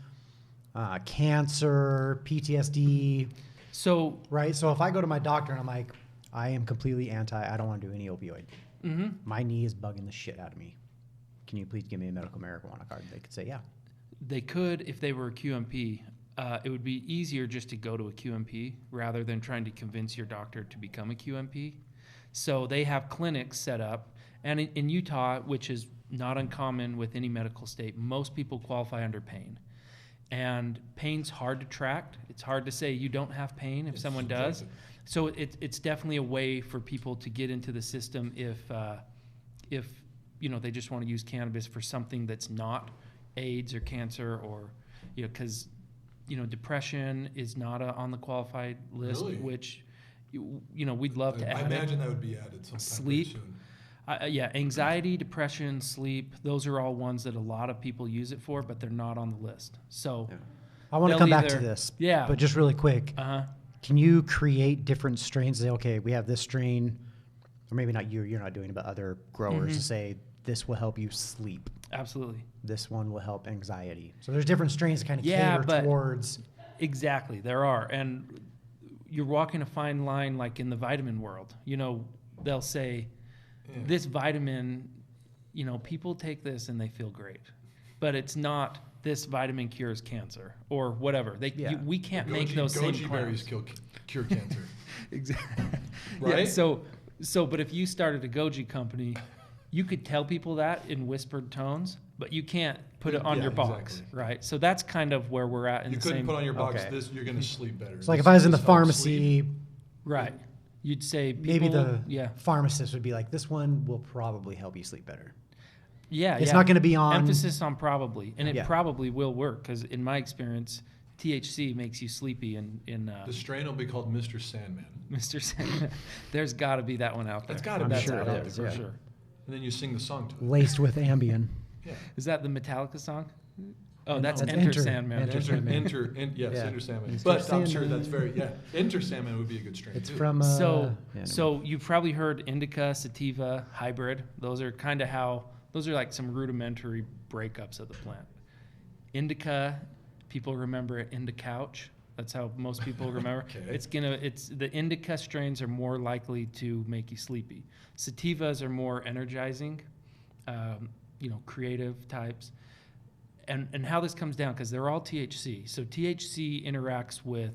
cancer, PTSD, So right? So if I go to my doctor and I'm like, I am completely I don't want to do any opioid. mhm. My knee is bugging the shit out of me. Can you please give me a medical marijuana card? They could say, yeah. They could if they were a QMP. It would be easier just to go to a QMP rather than trying to convince your doctor to become a QMP. So they have clinics set up. And in Utah, which is not uncommon with any medical state, most people qualify under pain. And pain's hard to track. It's hard to say you don't have pain if It's someone does. subjective. So it's definitely a way for people to get into the system if they just want to use cannabis for something that's not AIDS or cancer or because depression is not on the qualified list, Really? which we'd love to I add it. imagine that would be added sometime Sleep. pretty soon. Anxiety, depression, sleep, those are all ones that a lot of people use it for, but they're not on the list. So, I want to They'll come back to either- this. yeah. But just really quick, uh-huh. can you create different strains? Say, okay, we have this strain, or maybe not you're not doing it, but other growers to say, this will help you sleep. Absolutely. This one will help anxiety. So there's different strains to kind of Yeah, cater but- towards. Exactly, there are. And you're walking a fine line like in the vitamin world. They'll say, Yeah. this vitamin, people take this and they feel great. But it's not this vitamin cures cancer or whatever. Yeah. We can't make those same goji berries claims. cure cancer. Exactly. Right? Yeah, but if you started a goji company, you could tell people that in whispered tones, but you can't put it on Yeah, your box, exactly. right? So that's kind of where we're at in You the couldn't same. put on your box Okay. this. You're going to sleep better. It's like if I was in the This helps sleep. pharmacy, Right. You'd say people, maybe the yeah. pharmacist would be like, this one will probably help you sleep better. Yeah, It's yeah. not going to be on. Emphasis on probably, and it Yeah. probably will work because in my experience, THC makes you sleepy. In The strain will be called Mr. Sandman. Mr. Sandman, there's got to be that one out there. That's gotta be That's sure out it there is, for yeah. sure. And then you sing the song to it. Laced with Ambien. Yeah. Is that the Metallica song? Oh, No, that's that's Enter Enter- Sandman. Enter Sandman. Yes, Yeah. Enter Sandman. Mr. But I'm sure Sandman. that's Enter Sandman would be a good strain It's too. from. So, yeah, so you've probably heard indica, sativa, hybrid. Those are kind of those are like some rudimentary breakups of the plant. Indica, people remember it couch. That's how most people remember. Okay. It's the indica strains are more likely to make you sleepy. Sativas are more energizing, creative types. And how this comes down, because they're all THC. So THC interacts with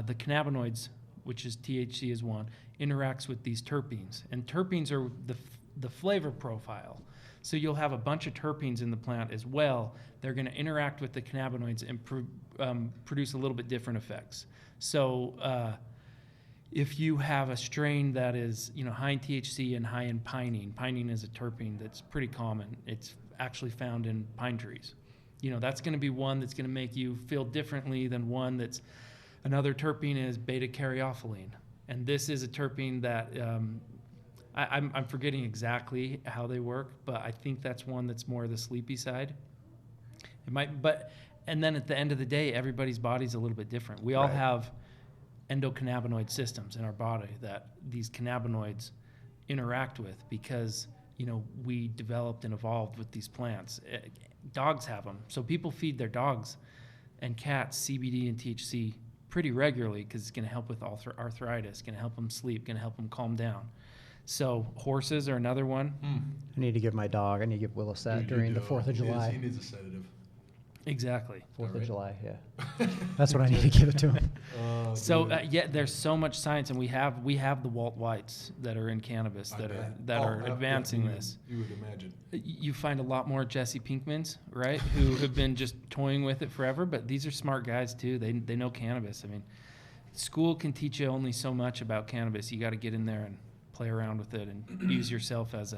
the cannabinoids, which is THC is one, interacts with these terpenes. And terpenes are the flavor profile. So you'll have a bunch of terpenes in the plant as well. They're going to interact with the cannabinoids and produce a little bit different effects. So if you have a strain that is high in THC and high in pinene is a terpene that's pretty common. It's actually found in pine trees. That's going to be one that's going to make you feel differently than one that's another terpene is beta caryophyllene. And this is a terpene that I'm forgetting exactly how they work, but I think that's one that's more the sleepy side. It might, and then at the end of the day, everybody's body's a little bit different. We all Right. have endocannabinoid systems in our body that these cannabinoids interact with because we developed and evolved with these plants. Dogs have them, so people feed their dogs and cats CBD and THC pretty regularly because it's going to help with arthritis, going to help them sleep, going to help them calm down. So horses are another one. I need to give my dog. I need to give Willis that You during the do. 4th of He July. needs a sedative. Exactly. 4th of Alright. July, yeah. That's what I need to give it to him. So Dude. there's so much science, and we have the Walt Whites that are in cannabis I that bet. are Yeah, advancing you this. You would imagine. You find a lot more Jesse Pinkmans, right, who have been just toying with it forever, but these are smart guys too. They know cannabis. I mean, school can teach you only so much about cannabis. You got to get in there and play around with it and use yourself as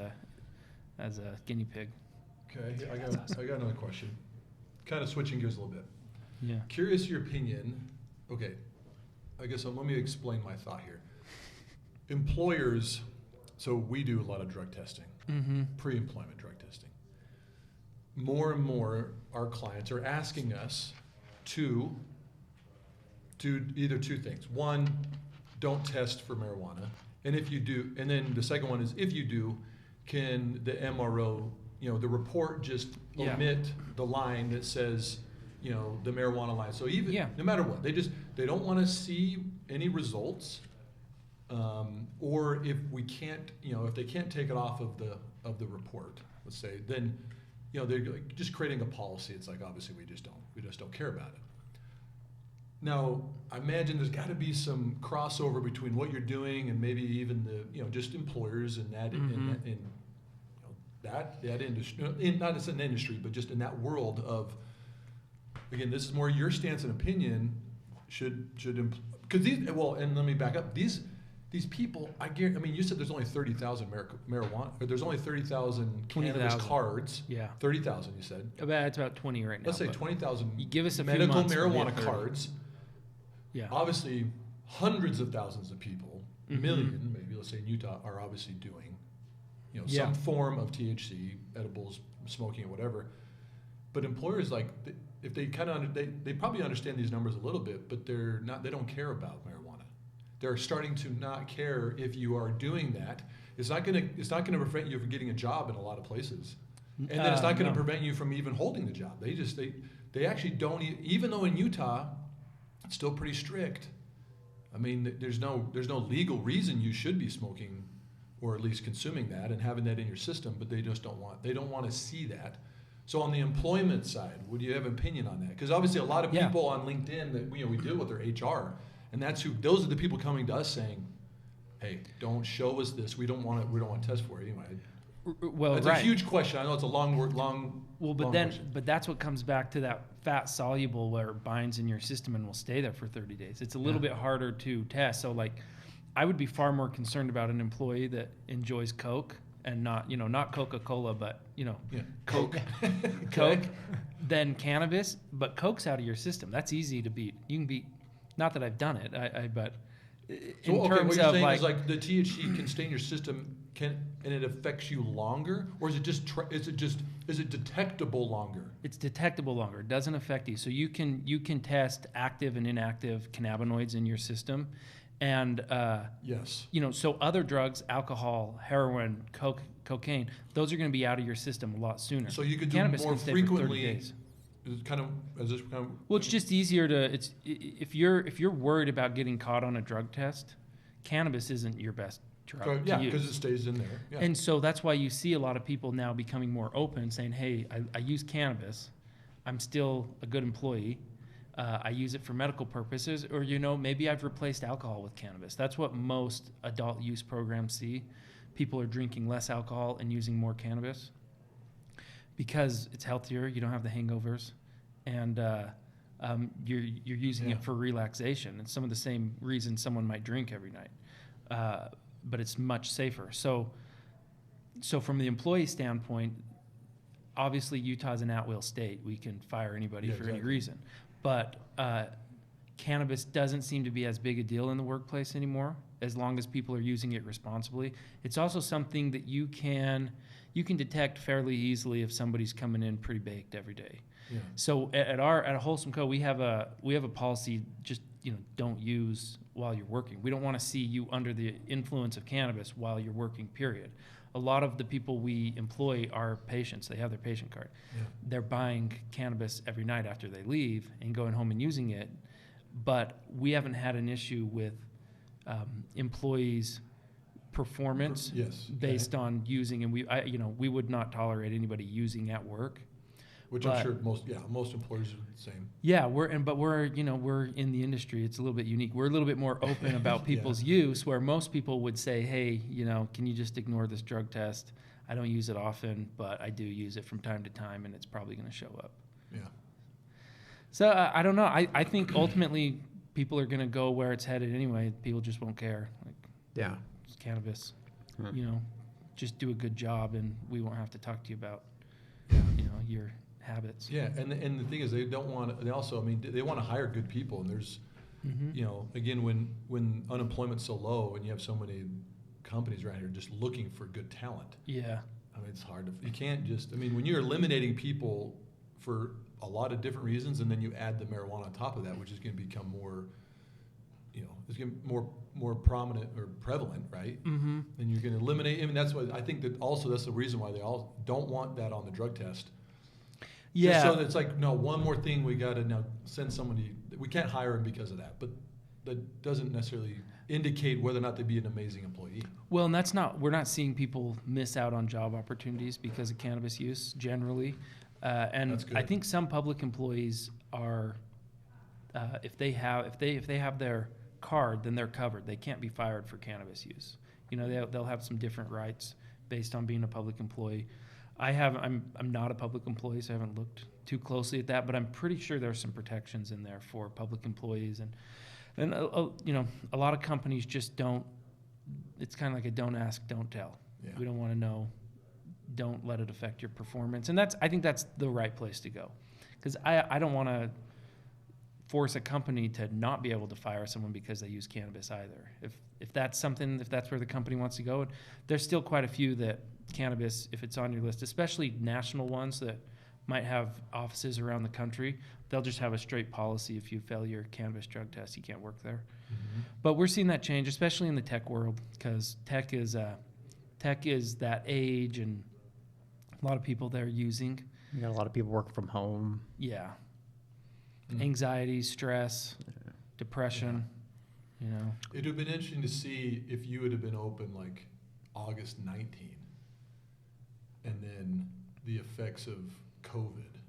as a guinea pig. Okay, I got another question. Kind of switching gears a little bit. Yeah. Curious your opinion. Okay, I guess let me explain my thought here. Employers, so we do a lot of drug testing, Mm-hmm. pre-employment drug testing. More and more, our clients are asking us to do either two things. One, don't test for marijuana. And if you do, and then the second one is if you do, can the MRO, the report just Yeah. omit the line that says, the marijuana line. So even, Yeah. no matter what, they don't want to see any results. Or if we can't, if they can't take it off of the report, let's say, then, they're like just creating a policy. It's like, obviously we just don't care about it. Now, I imagine there's got to be some crossover between what you're doing and maybe even the, just employers and that, in that industry, not as an industry, but just in that world of, again, this is more your stance and opinion, because and let me back up, these people, you said there's only 30,000 marijuana, or there's only 30,000 cannabis 20,000. cards. Yeah. 30,000, you said. It's about 20 right now. Let's say but 20,000 you give us a few medical months, we'll be at marijuana 30. cards. Yeah. Obviously, hundreds of thousands of people, Mhm. million, maybe let's say in Utah, are obviously doing, Yeah. some form of THC, edibles, smoking, or whatever. But employers, like, if they kind of, they probably understand these numbers a little bit, but they don't care about marijuana. They're starting to not care if you are doing that. It's not gonna prevent you from getting a job in a lot of places, and then it's not gonna No. prevent you from even holding the job. They actually don't even though in Utah it's still pretty strict. I mean, there's no legal reason you should be smoking or at least consuming that and having that in your system, but they don't want to see that. So on the employment side, would you have an opinion on that? Because obviously a lot of Yeah. people on LinkedIn that we deal with their HR, and those are the people coming to us saying, "Hey, don't show us this. We don't want to test for it anyway." Well, That's right. a huge question. I know it's a long word, long. Well, long question. but that's what comes back to that fat soluble where it binds in your system and will stay there for 30 days. It's a little bit harder to test. So like, I would be far more concerned about an employee that enjoys Coke and not Coca-Cola, but Yeah. Coke, Coke, than cannabis. But Coke's out of your system. That's easy to beat. You can beat. Not that I've done it, but So, in okay, terms what you're of saying like, is like the THC can stay in your system, and it affects you longer, or is it detectable longer? it's detectable longer. It doesn't affect you. So you can test active and inactive cannabinoids in your system, and Yes. so other drugs, alcohol, heroin, cocaine, those are going to be out of your system a lot sooner. So you could do Cannabis more can stay for 30 frequently. days. Is this kind of? Well, it's just easier to. If you're worried about getting caught on a drug test, cannabis isn't your best drug Yeah, to use. because it stays in there. Yeah. And so that's why you see a lot of people now becoming more open, saying, "Hey, I use cannabis. I'm still a good employee. I use it for medical purposes, or maybe I've replaced alcohol with cannabis." That's what most adult use programs see. People are drinking less alcohol and using more cannabis because it's healthier. You don't have the hangovers, and you're using Yeah. it for relaxation. And some of the same reasons someone might drink every night, but it's much safer. So from the employee standpoint, obviously Utah's an at-will state. We can fire anybody Yeah, for any exactly. reason, but cannabis doesn't seem to be as big a deal in the workplace anymore, as long as people are using it responsibly. It's also something that you can detect fairly easily if somebody's coming in pretty baked every day. Yeah. So at Wholesome Co, we have a policy, just don't use while you're working. We don't want to see you under the influence of cannabis while you're working, period. A lot of the people we employ are patients. They have their patient card. Yeah. They're buying cannabis every night after they leave and going home and using it. But we haven't had an issue with employees' performance Yes. based on using, and we would not tolerate anybody using at work. Which but- I'm sure most employers are the same. Yeah, we're in the industry. It's a little bit unique. We're a little bit more open about Yeah. people's use, where most people would say, "Hey, can you just ignore this drug test? I don't use it often, but I do use it from time to time, and it's probably going to show up." Yeah. So I don't know. I think ultimately people are going to go where it's headed anyway. People just won't care. Like, Yeah. it's cannabis, Huh. just do a good job, and we won't have to talk to you about, your habits. Yeah, and the thing is, they don't want. They also, I mean, they want to hire good people, and there's, again, when unemployment's so low, and you have so many companies around here just looking for good talent. Yeah. I mean, it's hard to. You can't just. I mean, when you're eliminating people for a lot of different reasons, and then you add the marijuana on top of that, which is going to become more, it's going to be more prominent or prevalent, right? Mm-hmm. And you're going to eliminate. I mean, that's what I think that also that's the reason why they all don't want that on the drug test. Yeah. Just so that it's like, no, one more thing we got to now send somebody. We can't hire him because of that, but that doesn't necessarily indicate whether or not they'd be an amazing employee. Well, and we're not seeing people miss out on job opportunities because of cannabis use generally. And That's good. I think some public employees are, if they have their card, then they're covered. They can't be fired for cannabis use. They'll have some different rights based on being a public employee. I'm not a public employee, so I haven't looked too closely at that, but I'm pretty sure there's some protections in there for public employees, and a lot of companies just don't. It's kind of like a don't ask, don't tell. Yeah. We don't want to know. Don't let it affect your performance, and I think that's the right place to go, because I don't want to force a company to not be able to fire someone because they use cannabis either. If that's where the company wants to go, there's still quite a few that cannabis, if it's on your list, especially national ones that might have offices around the country, they'll just have a straight policy. If you fail your cannabis drug test, you can't work there. Mm-hmm. But we're seeing that change, especially in the tech world, because tech is that age, and a lot of people there using. You got a lot of people working from home. Yeah. Anxiety, stress, depression, It would have been interesting to see if you would have been open like August 19, and then the effects of COVID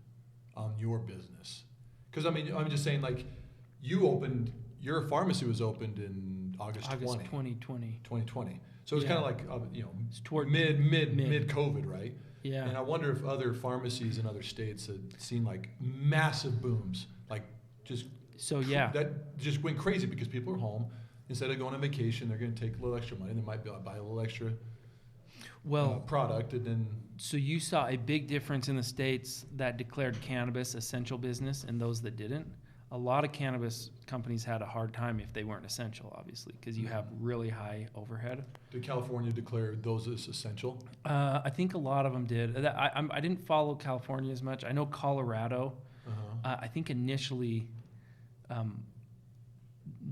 on your business. Because I mean, I'm just saying, like, your pharmacy was opened in August 2020. 2020. So it was kind of like, it's toward mid COVID, right? Yeah. And I wonder if other pharmacies in other states had seen like massive booms, like just. So yeah. That just went crazy because people are home. Instead of going on vacation, they're going to take a little extra money. They might buy a little extra product, and then. So you saw a big difference in the states that declared cannabis essential business and those that didn't. A lot of cannabis companies had a hard time if they weren't essential, obviously, because you have really high overhead. Did California declare those as essential? I think a lot of them did. I didn't follow California as much. I know Colorado. I think initially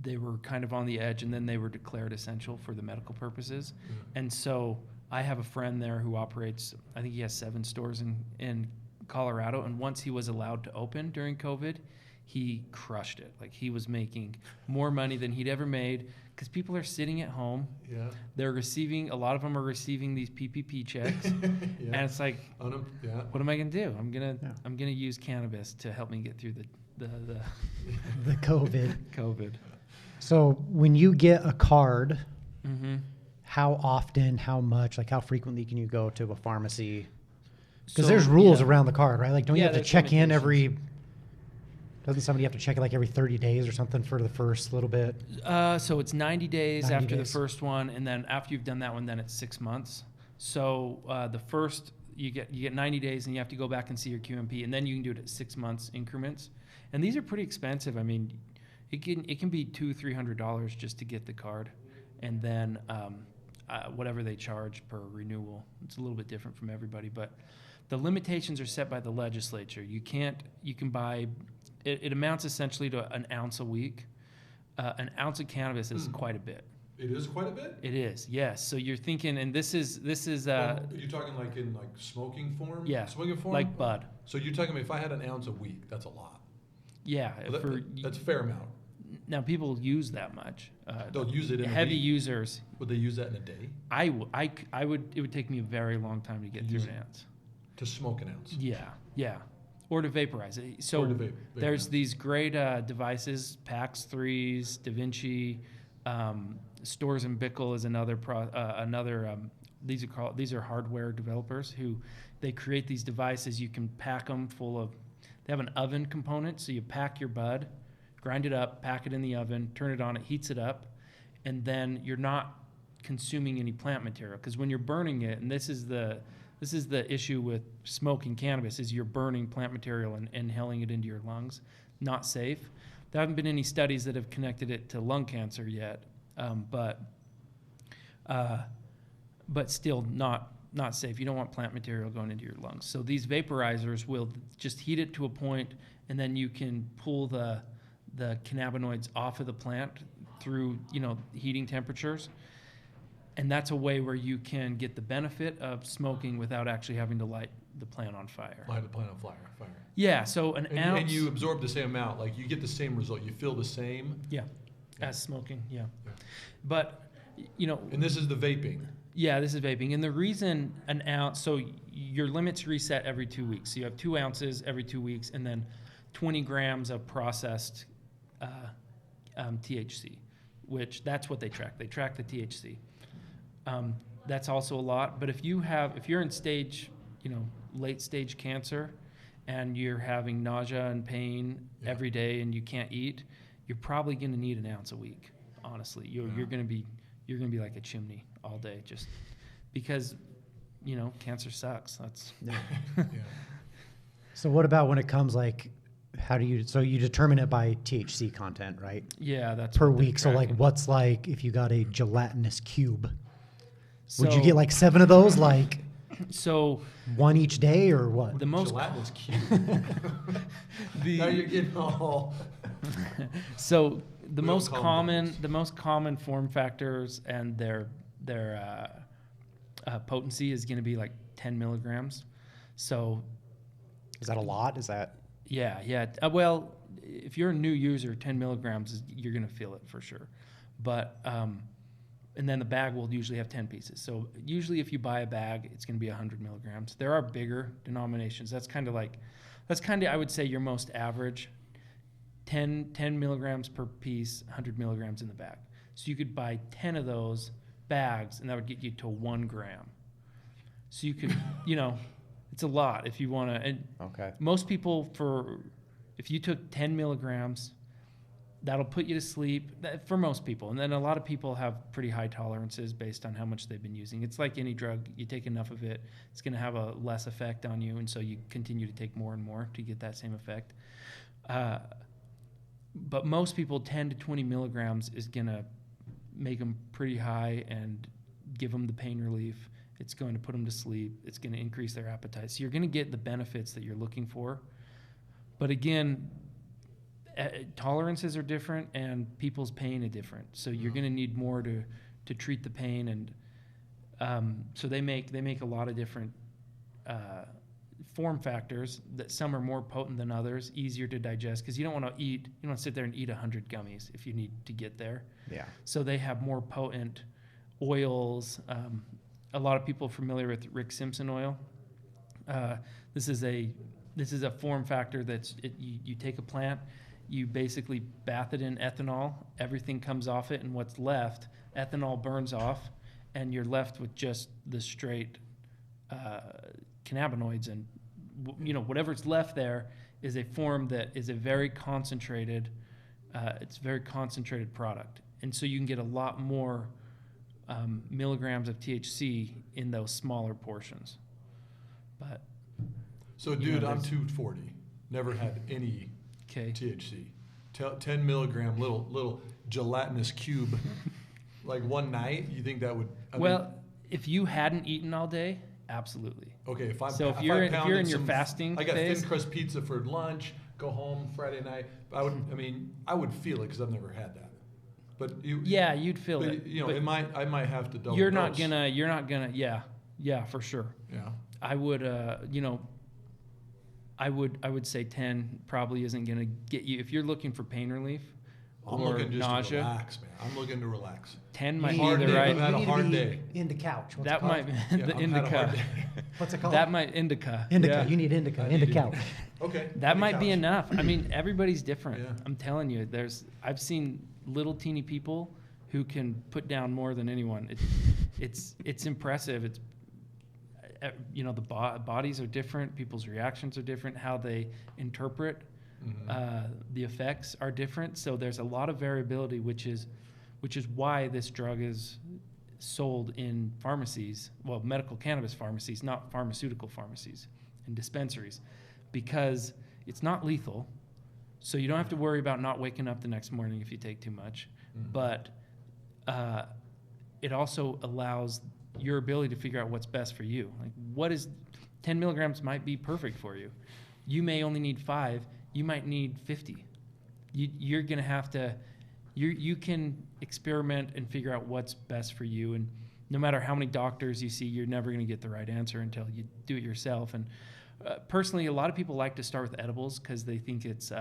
they were kind of on the edge, and then they were declared essential for the medical purposes. And so I have a friend there who operates, I think he has 7 stores in Colorado, and once he was allowed to open during COVID, he crushed it. Like, he was making more money than he'd ever made because people are sitting at home. Yeah. They're receiving, a lot of them are receiving these PPP checks. Yeah. And it's like, what am I going to do? I'm going to use cannabis to help me get through the COVID. COVID. So when you get a card, how often, how much, like how frequently can you go to a pharmacy? Because there's rules around the card, right? Like, don't you have to check in doesn't somebody have to check it like every 30 days or something for the first little bit? So it's 90 days after the first one, and then after you've done that one, then it's 6 months. So the first, you get 90 days, and you have to go back and see your QMP, and then you can do it at 6 months increments. And these are pretty expensive. I mean, it can be $200-300 just to get the card, and then whatever they charge per renewal. It's a little bit different from everybody, but the limitations are set by the legislature. You can buy. It amounts essentially to an ounce a week. An ounce of cannabis is quite a bit. It is quite a bit? It is, yes. So you're thinking, and this is. Are you talking like in like smoking form? Yeah. Smoking form? Like bud. So you're talking if I had an ounce a week, that's a lot. Yeah. Well, that's a fair amount. Now, people use that much. They'll use it in heavy a week. Users. Would they use that in a day? I would. It would take me a very long time to get through an ounce. To smoke an ounce? Yeah. Or to vaporize it. So there's these great devices, Pax 3s, Da Vinci, Stores and Bickle is another. These are hardware developers who they create these devices. You can pack them full of. They have an oven component, so you pack your bud, grind it up, pack it in the oven, turn it on, it heats it up, and then you're not consuming any plant material. Because when you're burning it, and this is the issue with smoking cannabis, is you're burning plant material and inhaling it into your lungs. Not safe. There haven't been any studies that have connected it to lung cancer yet, but still not safe. You don't want plant material going into your lungs. So these vaporizers will just heat it to a point, and then you can pull the cannabinoids off of the plant through, heating temperatures. And that's a way where you can get the benefit of smoking without actually having to light the plant on fire. Light the plant on fire. Yeah, so an ounce. And you absorb the same amount, like you get the same result. You feel the same. Yeah, as smoking, yeah. But, And this is the vaping. Yeah, this is vaping. And the reason an ounce, so your limits reset every 2 weeks. So you have 2 ounces every 2 weeks, and then 20 grams of processed THC, which that's what they track. They track the THC. That's also a lot. But if you're in stage, late stage cancer, and you're having nausea and pain every day, and you can't eat, you're probably going to need an ounce a week. Honestly, you're going to be like a chimney all day, just because, cancer sucks. That's So what about when it comes like, so you determine it by THC content, right? Yeah, that's per what they're week. So like, tracking. what's like if you got a gelatinous cube? Would you So- get like 7 of those, like So one each day, or what? the most Gelatinous cube. the Now you're getting all. So the We don't most call them common, those. the most common form factors and their potency is going to be like 10 milligrams. So Is that a lot? Is that yeah. Well, if you're a new user, 10 milligrams, you're going to feel it for sure. But and then the bag will usually have 10 pieces. So usually if you buy a bag, it's going to be 100 milligrams. There are bigger denominations. That's kind of, I would say, your most average. 10 milligrams per piece, 100 milligrams in the bag. So you could buy 10 of those bags, and that would get you to 1 gram. So you could, it's a lot if you want to. And okay? most people, if you took 10 milligrams, that'll put you to sleep for most people. And then a lot of people have pretty high tolerances based on how much they've been using. It's like any drug. You take enough of it, it's going to have a less effect on you. And so you continue to take more and more to get that same effect. But most people, 10 to 20 milligrams is going to make them pretty high and give them the pain relief. It's going to put them to sleep. It's going to increase their appetite. So you're going to get the benefits that you're looking for. But again, tolerances are different and people's pain is different. So you're going to need more to treat the pain. And so they make a lot of different form factors that some are more potent than others, easier to digest, because you don't want to sit there and eat 100 gummies if you need to get there. Yeah. So they have more potent oils. A lot of people are familiar with Rick Simpson oil. This is a form factor you take a plant, you basically bath it in ethanol, everything comes off it, and what's left, ethanol burns off, and you're left with just the straight cannabinoids, and whatever's left there is a form that is a very concentrated, it's a very concentrated product. And so you can get a lot more milligrams of THC in those smaller portions. But So, dude, I'm 240. Never had any THC. 10 milligram little gelatinous cube. Like one night, you think that would? If you hadn't eaten all day, absolutely. Okay, if you're in pounded your fasting I got phase, thin crust pizza for lunch. Go home Friday night. I would feel it because I've never had that. But you'd feel but, it. I might have to double. You're dose. not gonna. Yeah, for sure. Yeah. I would. I would say 10 probably isn't gonna get you if you're looking for pain relief. I'm or looking just nausea. to relax, man. I'm looking to relax. 10 might be Hard the day, right. I've had a You need hard to be day. Into couch. What's That it called? might Yeah, the I've had a hard indica. day. What's it called? That might indica. Indica. Yeah. You need indica. I need Indica couch. indica. Okay. That on the might be couch. enough. I mean, everybody's different. Yeah. I'm telling you, I've seen little teeny people who can put down more than anyone. It's impressive. It's the bodies are different. People's reactions are different. How they interpret the effects are different. So there's a lot of variability, which is why this drug is sold in pharmacies, well, medical cannabis pharmacies, not pharmaceutical pharmacies and dispensaries, because it's not lethal. So you don't have to worry about not waking up the next morning if you take too much. But it also allows your ability to figure out what's best for you. Like, what is 10 milligrams might be perfect for you. You may only need 5. You might need 50. You're going to have to, you can experiment and figure out what's best for you. And no matter how many doctors you see, you're never going to get the right answer until you do it yourself. And personally, a lot of people like to start with edibles because they think it's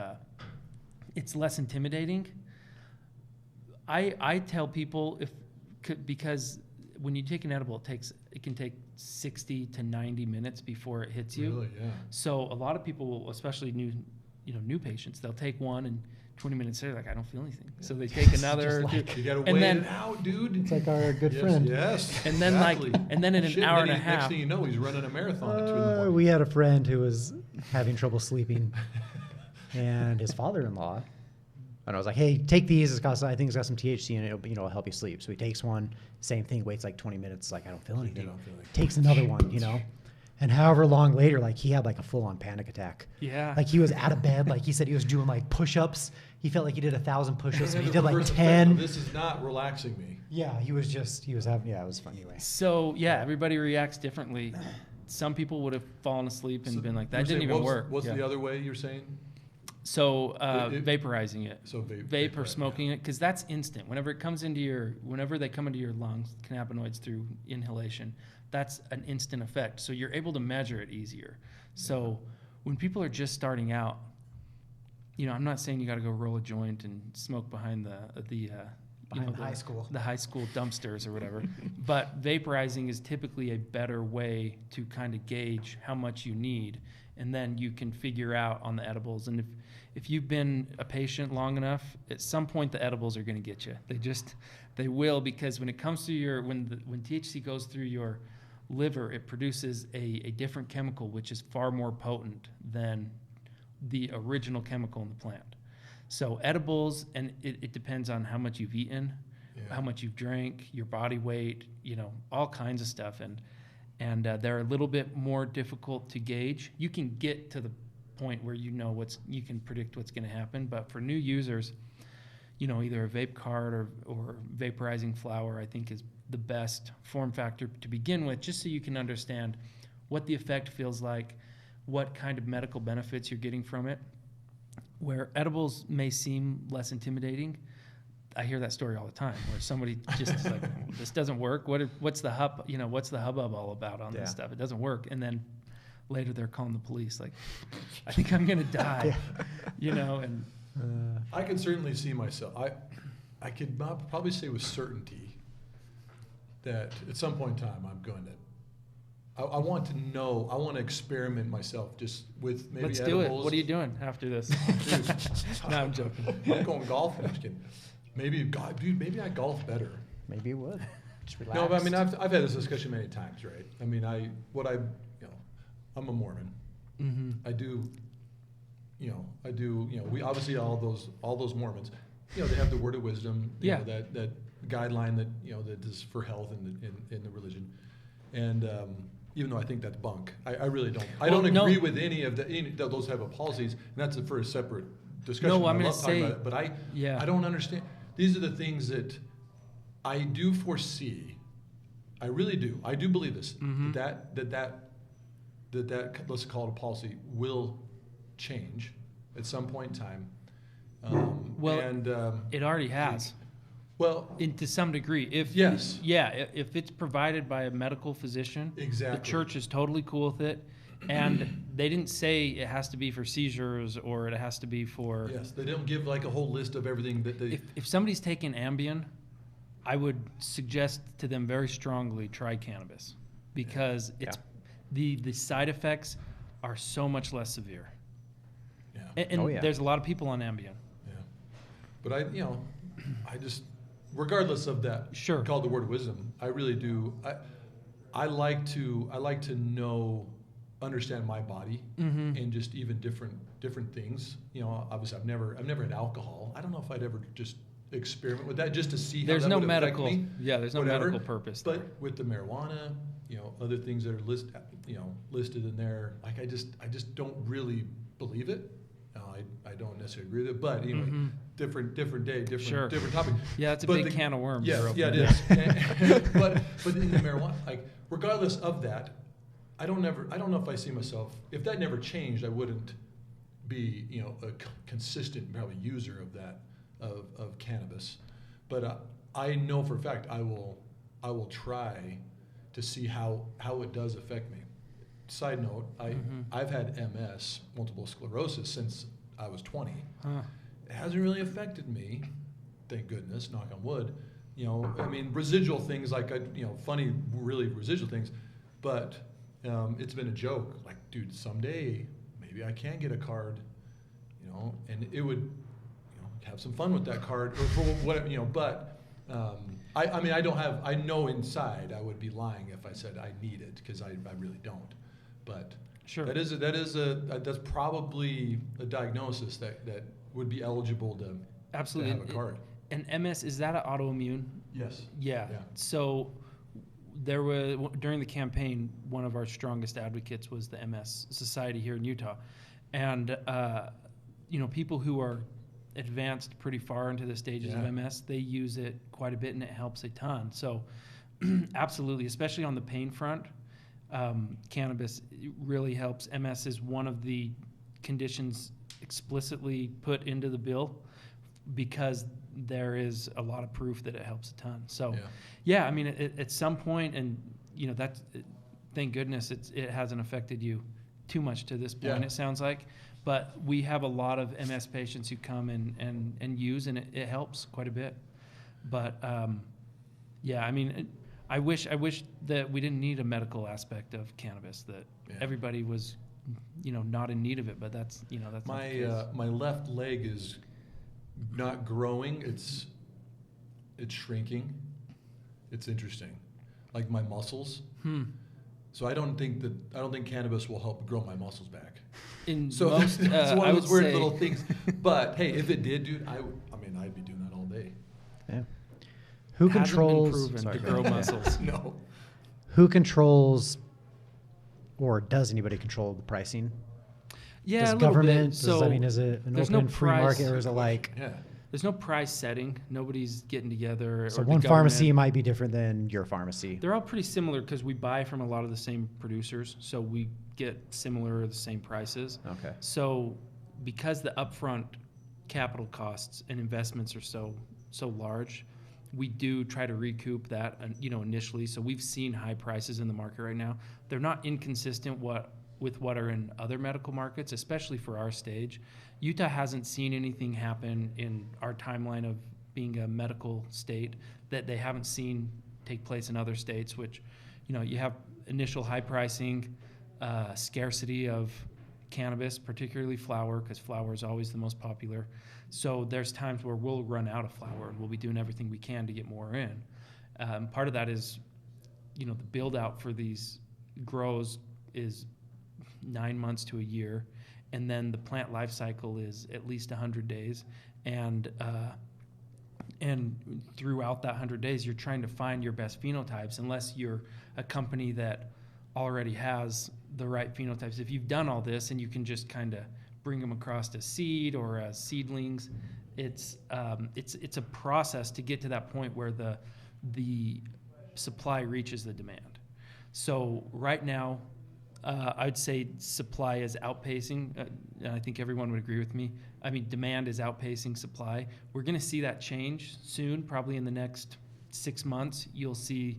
less intimidating. I tell people because when you take an edible, it can take 60 to 90 minutes before it hits you. Really, yeah. So a lot of people, especially new patients, they'll take one and 20 minutes later, like, I don't feel anything. Yeah. So they take another or two. You gotta wait it out, dude. It's like our good friend. Yes. And then and then in an hour and a half. Next thing you know, he's running a marathon at 2 in the morning. We had a friend who was having trouble sleeping, and his father-in-law. And I was like, "Hey, take these. I think it's got some THC in it. It'll help you sleep." So he takes one. Same thing. Waits like 20 minutes. Like, I don't feel anything. Takes another one. And however long later, like, he had like a full-on panic attack. Yeah. Like, he was out of bed. Like, he said he was doing like push-ups. He felt like he did 1,000 push-ups. He did like 10. This is not relaxing me. Yeah, he was having. Yeah, it was fun anyway. So yeah, everybody reacts differently. Some people would have fallen asleep and been like, "That didn't even work." What's the other way you're saying? So vaporizing it. So vape or smoking it, because that's instant. Whenever they come into your lungs, cannabinoids through inhalation, that's an instant effect. So you're able to measure it easier. So when people are just starting out, I'm not saying you got to go roll a joint and smoke behind the high school dumpsters or whatever. But vaporizing is typically a better way to kind of gauge how much you need, and then you can figure out on the edibles. And if you've been a patient long enough, at some point the edibles are going to get you. They will, because when it comes to when THC goes through your liver, it produces a different chemical which is far more potent than the original chemical in the plant. So edibles, and it depends on how much you've eaten, how much you've drank, your body weight, all kinds of stuff. And they're a little bit more difficult to gauge. You can get to the point where you can predict what's going to happen. But for new users, either a vape card or vaporizing flower, I think is the best form factor to begin with, just so you can understand what the effect feels like, what kind of medical benefits you're getting from it. Where edibles may seem less intimidating, I hear that story all the time, where somebody just is like, "This doesn't work. What's the hubbub all about on this stuff? It doesn't work." And then later they're calling the police, like, "I think I'm gonna die," And I can certainly see myself. I could not probably say with certainty that at some point in time I'm going to. I want to know. I want to experiment myself just with maybe Let's edibles. do it. What are you doing after this? No, I'm joking. I'm going golfing. I'm just kidding. Maybe I golf better. Maybe it would. Just relax. No, but I mean, I've had this discussion many times, right? I mean, I'm a Mormon. Mm-hmm. I do. We obviously all those Mormons, they have the word of wisdom. That guideline that is for health in the religion, and even though I think that's bunk, I really don't. I don't agree with any of those type of policies, and that's for a separate discussion. No, I'm going to say, about it, but I don't understand. These are the things that I do foresee. I really do. I do believe this. Mm-hmm. That let's call it a policy will change at some point in time. It already has. Well, to some degree, if it's provided by a medical physician, exactly. The church is totally cool with it, and they didn't say it has to be for seizures or it has to be for. Yes, they don't give like a whole list of everything that they. If somebody's taking Ambien, I would suggest to them very strongly try cannabis, because the side effects are so much less severe. Yeah. And there's a lot of people on Ambien. Yeah, but I just. Regardless of that, called the word of wisdom, I really do. I like to understand my body, mm-hmm. and just even different things. Obviously I've never had alcohol. I don't know if I'd ever just experiment with that just to see how There's that no would affect medical, me. yeah, there's no whatever. medical purpose But there. with the marijuana, other things that are listed in there, like I just don't really believe it. I don't necessarily agree with it, but anyway, Mhm. different day, Sure. different topic. Yeah, it's a But big can of worms. Yes, you're yeah, it opening. is. but in the marijuana, like regardless of that, I don't know if I see myself, if that never changed, I wouldn't be a consistent probably user of that of cannabis. But I know for a fact I will try to see how it does affect me. Side note, I've had MS, multiple sclerosis, since I was 20. Huh. It hasn't really affected me, thank goodness, knock on wood. I mean, residual things like, funny, really residual things, but it's been a joke. Like, dude, someday maybe I can get a card, and it would, have some fun with that card or for what, but I mean, I know inside I would be lying if I said I need it because I really don't. But Sure. that's probably a diagnosis that would be eligible to Absolutely. have a card. And MS, is that an autoimmune? Yes. Yeah. Yeah. So there was, during the campaign, one of our strongest advocates was the MS Society here in Utah. And, people who are advanced pretty far into the stages of MS, they use it quite a bit and it helps a ton. So absolutely, especially on the pain front, cannabis really helps. MS is one of the conditions explicitly put into the bill because there is a lot of proof that it helps a ton. So, I mean, at some point, and that's, thank goodness it hasn't affected you too much to this point. Yeah. It sounds like, but we have a lot of MS patients who come and use, and it helps quite a bit. But I mean, I wish that we didn't need a medical aspect of cannabis, that everybody was, not in need of it. But that's that's not the case. My left leg is not growing. It's shrinking. It's interesting, like my muscles. So I don't think cannabis will help grow my muscles back. So most, it's one I of would those weird say, little things. But hey, if it did, dude, I mean, I'd be doing that all day. Yeah. Who hasn't been controls? proven Sorry, to go grow ahead. muscles. No. Who controls, or does anybody control the pricing? Yeah, Does a little government? bit. Does, So I mean, is it an there's open no free price. market, or is it like? Yeah. there's no price setting. Nobody's getting together. So or the one pharmacy government. might be different than your pharmacy. They're all pretty similar because we buy from a lot of the same producers, so we get similar or the same prices. Okay. So because the upfront capital costs and investments are so large, we do try to recoup that, initially. So we've seen high prices in the market right now. They're not inconsistent with what are in other medical markets, especially for our stage. Utah hasn't seen anything happen in our timeline of being a medical state that they haven't seen take place in other states, which, you have initial high pricing, scarcity of cannabis, particularly flower, because flower is always the most popular. So there's times where we'll run out of flower and we'll be doing everything we can to get more in. Part of that is, the build out for these grows is 9 months to a year, and then the plant life cycle is at least 100 days, and throughout that 100 days, you're trying to find your best phenotypes, unless you're a company that already has the right phenotypes. If you've done all this and you can just kind of bring them across to seed or as seedlings, it's a process to get to that point where the supply reaches the demand. So right now, I'd say supply is outpacing, and I think everyone would agree with me. I mean, demand is outpacing supply. We're going to see that change soon, probably in the next 6 months. You'll see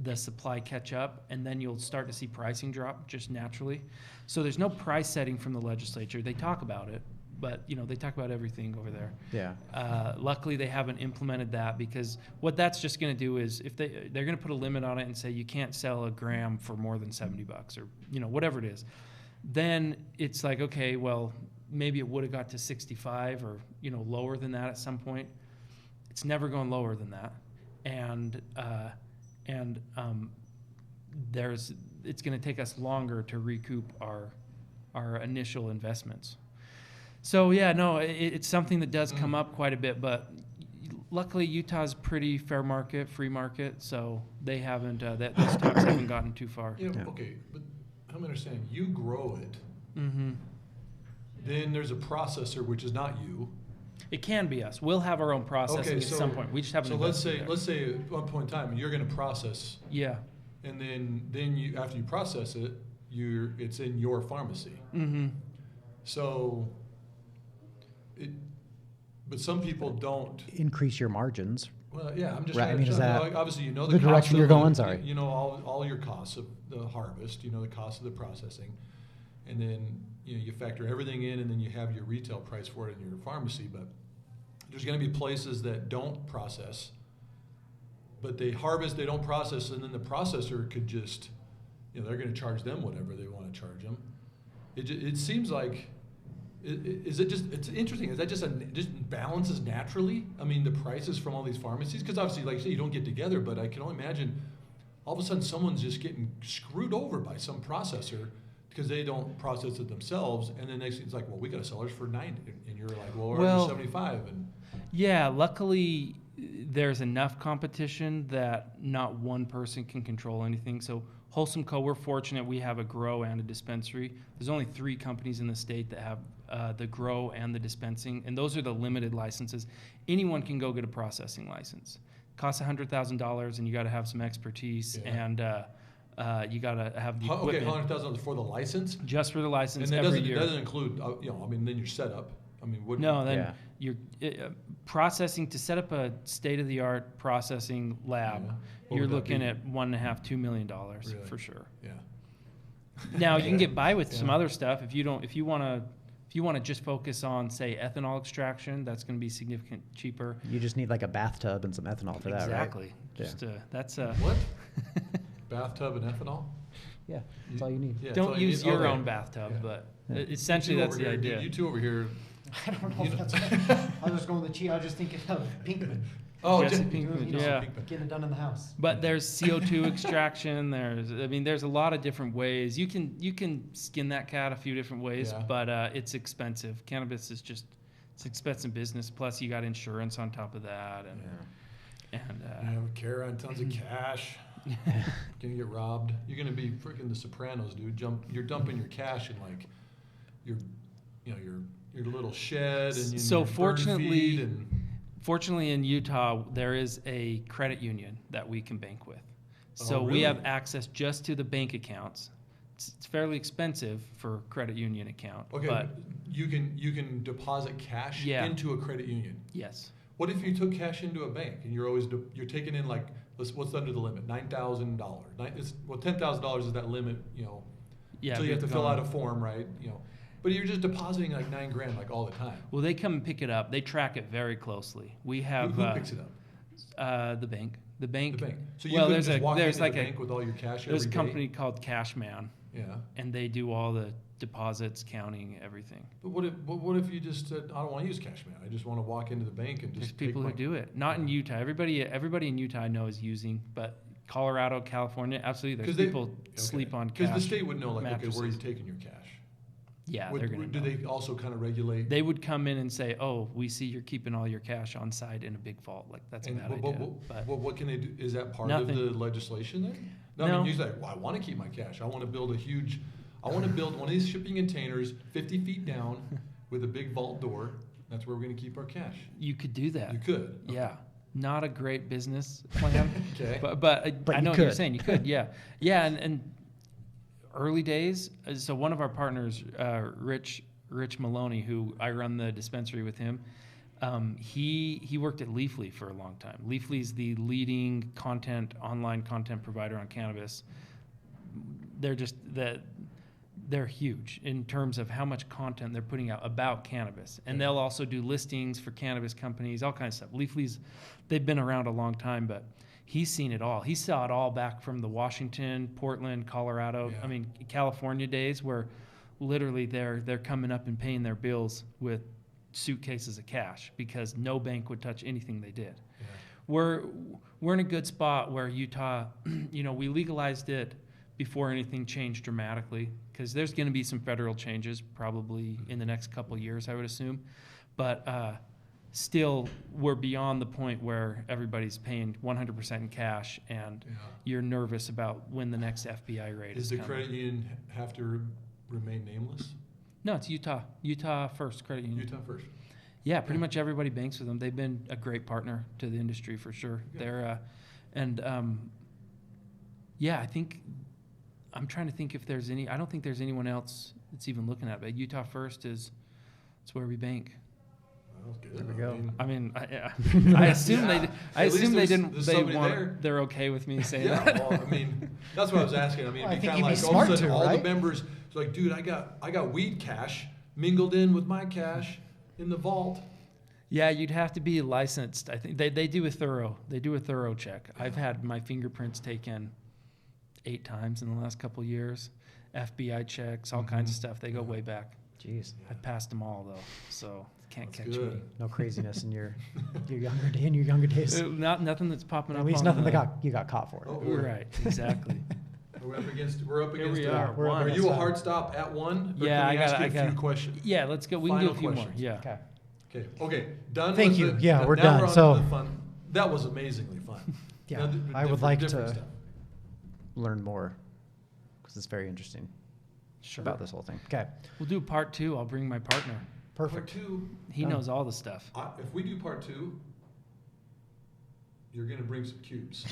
the supply catch up, and then you'll start to see pricing drop just naturally. So there's no price setting from the legislature. They talk about it, but they talk about everything over there. Yeah. Luckily, they haven't implemented that, because what that's just going to do is, if they're going to put a limit on it and say you can't sell a gram for more than $70 or whatever it is, then it's like, okay, well, maybe it would have got to 65 or lower than that at some point. It's never going lower than that, and it's going to take us longer to recoup our initial investments. So it's something that does come up quite a bit, but Luckily, Utah's pretty fair market, free market, so they haven't, those talks haven't gotten too far. Yeah, Yeah. okay, but I'm understanding, you grow it, Mm-hmm. then there's a processor, which is not you. It can be us. We'll have our own processing Okay, at so- some point. We just haven't So invested there. let's say at one point in time, you're gonna process, Yeah. and then you, after you process it, it's in your pharmacy. Mm-hmm. So, but some people don't. Increase your margins. Well, yeah, I'm just Right, trying I mean, to, is that like, obviously, you know the the cost direction of you're the- going? Sorry. You know all your costs of the harvest, you know the cost of the processing, and then, you know, you factor everything in, and then you have your retail price for it in your pharmacy. But there's gonna be places that don't process, but they harvest, they don't process, and then the processor could just, you know, they're gonna charge them whatever they wanna charge them. It seems like, is it just, it's interesting, is that just just balances naturally? I mean, the prices from all these pharmacies, because obviously, like you say, you don't get together, but I can only imagine all of a sudden someone's just getting screwed over by some processor because they don't process it themselves, and then next thing it's like, well, we gotta sell ours for 90, and you're like, well, we're Well, already 75, and Yeah, luckily there's enough competition that not one person can control anything. So Wholesome Co, we're fortunate we have a grow and a dispensary. There's only 3 companies in the state that have the grow and the dispensing, and those are the limited licenses. Anyone can go get a processing license. Costs $100,000, and you got to have some expertise, Yeah. and you got to have the okay, equipment $100,000 for the license, just for the license and that every doesn't, year. that doesn't include, you know, I mean, then your setup. I mean, what? No, then Yeah. you're processing to set up a state-of-the-art processing lab. Yeah. What You're would that looking be? at $1.5–2 million Really? for sure. Yeah. Now you can get by with some Yeah. other stuff if you want to just focus on, say, ethanol extraction. That's going to be significant cheaper. You just need like a bathtub and some ethanol for that, right? Exactly. Yeah. Just that's What? Bathtub and ethanol? Yeah, that's all you need. Yeah, that's don't all you use need? your Okay. own bathtub, Yeah. but Yeah. essentially You two that's over the here, idea. You two over here. I don't know You if know- that's. I was just going with the cheap. I was just thinking of Pinkman. Oh, Jesse just- Pinkman, You know, yeah. Getting it done in the house. But there's CO2 extraction. There's a lot of different ways. You can skin that cat a few different ways, Yeah. but it's expensive. Cannabis is just it's expensive business. Plus you got insurance on top of that, and You have carry on tons of cash. Gonna get robbed. You're gonna be freaking The Sopranos, dude. You're dumping your cash in like your, you know, your little shed and So your bird fortunately- feed and Fortunately, in Utah, there is a credit union that we can bank with. So Oh, we really? have access just to the bank accounts. It's fairly expensive for a credit union account. okay, But you can deposit cash Yeah. into a credit union. yes. What if you took cash into a bank and you're always you're taking in like what's under the limit? $9,000. Well, $10,000 is that limit, you know. Yeah. so you have to we've fill out a gone- form, right? You know, but you're just depositing like $9,000 like all the time. Well, they come and pick it up. They track it very closely. We have Who picks it up? the bank. The bank. The bank. So you well, couldn't there's just walk there's into like the bank with all your cash there's every a day? company called Cashman, Yeah. and they do all the deposits, counting, everything. But what if you just said, I don't want to use Cashman. I just want to walk into the bank and There's just take people my who do it. Not in Utah. Everybody in Utah I know is using, but Colorado, California, absolutely. There's 'Cause they- people sleep on Because cash. the state would know, like, okay, where are you mattresses. taking your cash? Yeah, they're gonna Do know. they also kind of regulate? They would come in and say, "Oh, we see you're keeping all your cash on site in a big vault. Like that's a and bad what, idea." But what can they do? Is that part Nothing. of the legislation there? I No. mean, usually, like, well, I want to keep my cash. I want to build one of these shipping containers 50 feet down with a big vault door. That's where we're going to keep our cash. you could do that. You could. Okay. Yeah, not a great business plan, Okay. but I you know what you're could. saying. You could, yeah, yeah, and early days. So one of our partners, Rich Maloney, who I run the dispensary with him. He worked at Leafly for a long time. Leafly's the leading online content provider on cannabis. They're huge in terms of how much content they're putting out about cannabis. And they'll also do listings for cannabis companies, all kinds of stuff. Leafly's, they've been around a long time, but he's seen it all. He saw it all back from the Washington, Portland, Colorado, Yeah. California days where literally they're coming up and paying their bills with suitcases of cash because no bank would touch anything they did. Yeah. We're in a good spot where Utah, we legalized it before anything changed dramatically, because there's going to be some federal changes probably in the next couple of years, I would assume. But still, we're beyond the point where everybody's paying 100% in cash, and Yeah. you're nervous about when the next FBI raid Does is the coming. credit union have to remain nameless? No, it's Utah First Credit Union. Utah First. Yeah, pretty much everybody banks with them. They've been a great partner to the industry for sure. Yeah. They're, I think, I'm trying to think if there's any, I don't think there's anyone else that's even looking at it, but Utah First it's where we bank. Well, that's good. There we go. I mean, I assume Yeah. I At least assume they there's- didn't, there's they somebody want, there. they're okay with me saying Yeah, that. well, I mean, that's what I was asking. I mean, Well, I it'd be think kind you'd of be like all of smart a sudden to, all right? the members, it's like, dude, I got weed cash mingled in with my cash in the vault. Yeah, you'd have to be licensed. I think they do a thorough check. I've had my fingerprints taken 8 times in the last couple of years. FBI checks, all kinds of stuff. They go way back. Jeez. I've passed them all though, so can't That's catch good. No craziness in your younger days. me. Nothing that's popping up. At least on nothing the, that you got caught for. Oh, Right, exactly. We're up against Here we it. are. We're up One. Are against you a that. hard stop at 1? Or Yeah, can we I ask gotta- you I a gotta- few questions. Yeah, let's go. We can do a Final few more. questions. Yeah. Okay. Okay. Done. Thank with you. the- Yeah, we're now done. on to So- the fun. That was amazingly fun. Yeah, Now, I would different- like different to stuff. learn more because it's very interesting Sure. about this whole thing. Okay. We'll do part 2. I'll bring my partner. Part Perfect. 2. He Done. knows all the stuff. If we do part 2, you're gonna bring some cubes.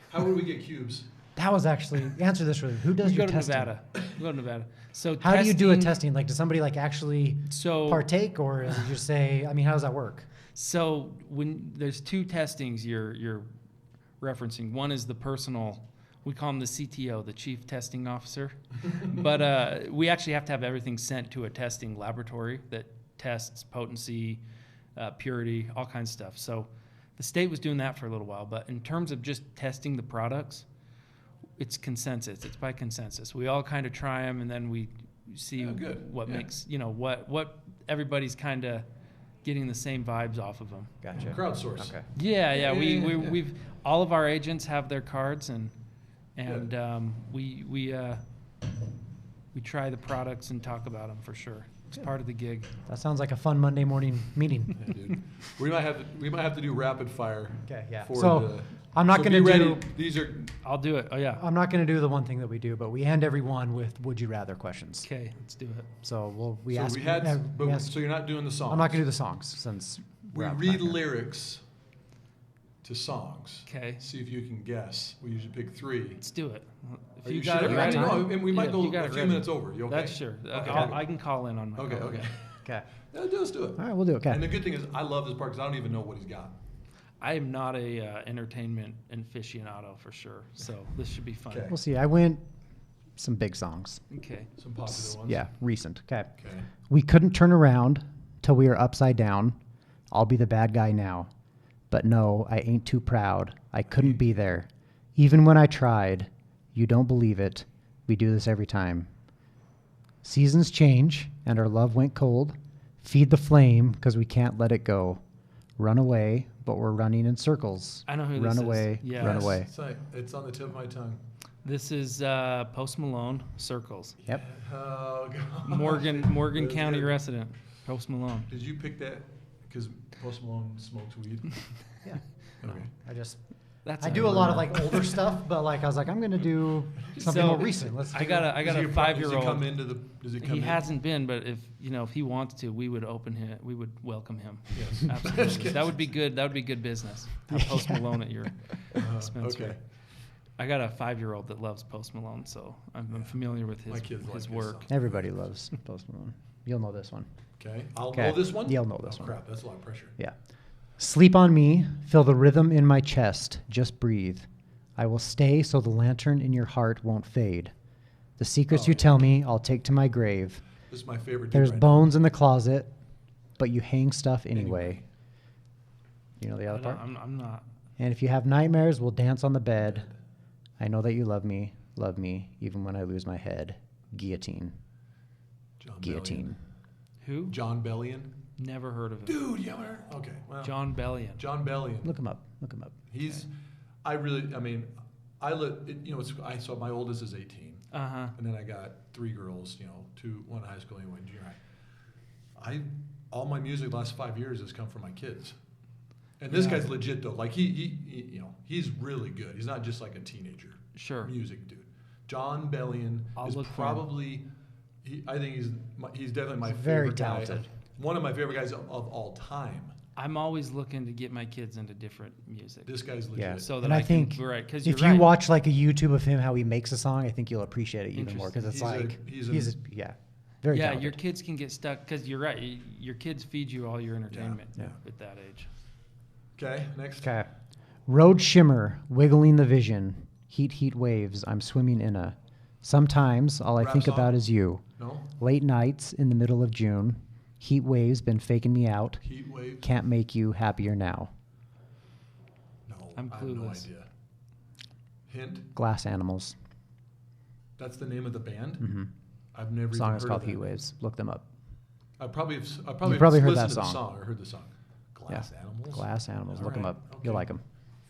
How would we get cubes? That was actually answer this really. Who does We your go to testing? Nevada. We go to Nevada. So How do you do a testing- testing? Like, does somebody like actually So partake, or is it just say? I mean, how does that work? So when there's 2 testings you're referencing. One is the personal, we call him the CTO, the Chief Testing Officer. But we actually have to have everything sent to a testing laboratory that tests potency, purity, all kinds of stuff. So the state was doing that for a little while. But in terms of just testing the products, it's consensus. It's by consensus. We all kind of try them, and then we see Oh, good. what Yeah. makes, what everybody's kind of getting the same vibes off of them. Gotcha. Crowdsource. Okay. Yeah. Yeah. We've all of our agents have their cards, and Good. we try the products and talk about them for sure. It's part of the gig. That sounds like a fun Monday morning meeting. Yeah, dude. We might have to do rapid fire. Okay, yeah. For So, the, I'm not so gonna be ready. do- These are I'll do it. Oh yeah. I'm not going to do the one thing that we do, but we end everyone with "Would you rather" questions. Okay, let's do it. So we so ask. we had. we But, ask- so you're not doing the songs. I'm not going to do the songs since We we're out read back here. lyrics to songs. Okay, See if you can guess. We usually pick 3. let's do it. If Are you got sure? it got ready, time? No, and we might Yeah, go you got a it few ready. minutes over. You okay? That's sure. Okay. I can call in on my Okay. call. Okay. Okay. Yeah, let's do it. All right, we'll do it. Okay. And the good thing is, I love this part because I don't even know what he's got. I am not a entertainment aficionado for sure, so this should be fun. Okay. We'll see. I went some big songs. Okay. Some popular ones. Yeah, recent. Okay. Okay. We couldn't turn around till we are upside down. I'll be the bad guy now. But no, I ain't too proud. I couldn't be there. Even when I tried, you don't believe it. We do this every time. Seasons change and our love went cold. Feed the flame because we can't let it go. Run away, but we're running in circles. I know who Run this away, is. Yeah. run Yes, away. It's on the tip of my tongue. This is Post Malone, Circles. Yep. Oh, God. Morgan That's County good. resident, Post Malone. Did you pick that because Post Malone smokes weed? Yeah. Okay. I do a lot of like older stuff, but like I was like, I'm gonna do something So, more recent. Let's. I got Does a he 5-year-old. come into the? Does he come He in? hasn't been, but if he wants to, we would open him. We would welcome him. Yes. Absolutely. That would be good. That would be good business. Have Post Yeah. Malone at your dispensary. Okay. I got a 5-year-old that loves Post Malone, so I'm familiar with My kids like his his work. stuff. Everybody loves Post Malone. You'll know this one. Okay. I'll Okay. know this one. You'll know this Oh, one. crap, that's a lot of pressure. Yeah. Sleep on me, feel the rhythm in my chest, just breathe. I will stay so the lantern in your heart won't fade. The secrets Oh, you yeah. tell me, I'll take to my grave. This is my favorite. dude There's right bones in the closet, but you hang stuff anyway. You know the I other don't- part? I'm not. And if you have nightmares, we'll dance on the bed. I know that you love me, even when I lose my head. Guillotine. John Guillotine. Who? Bellion. John Bellion. Never heard of him. Dude, you haven't heard? Okay. Well, John Bellion. John Bellion. Look him up. Look him up. He's. I mean, I saw my oldest is 18, Uh huh. and then I got 3 girls. One in high school and one in junior high. all my music the last 5 years has come from my kids. And this guy's legit though. Like he he's really good. He's not just like a teenager. Sure. Music dude. John Bellion I'll is look for him. probably. I think he's definitely my Very favorite guy. talented. One of my favorite guys of all time. I'm always looking to get my kids into different music. This guy's legit. Yeah. So that And I think can, right, because if you're you right. watch like a YouTube of him, how he makes a song, I think you'll appreciate it even more because it's very yeah, talented. your kids can get stuck because you're right. Your kids feed you all your entertainment Yeah. at that age. Okay, next. Okay. Road shimmer, wiggling the vision. Heat waves, I'm swimming in a. Sometimes all I Rap think song? about is you. No? Late nights in the middle of June. Heat waves been faking me out. Heat wave? Can't make you happier now. No, I'm I have no clueless. idea. Hint? Glass Animals. That's the name of the band? Mm-hmm. I've never Song even is heard called of that. Heat Waves. Look them up. I probably have heard listened that to the song. song or heard the song. Glass Animals? Glass Animals. All Look them right, up. okay. You'll like them.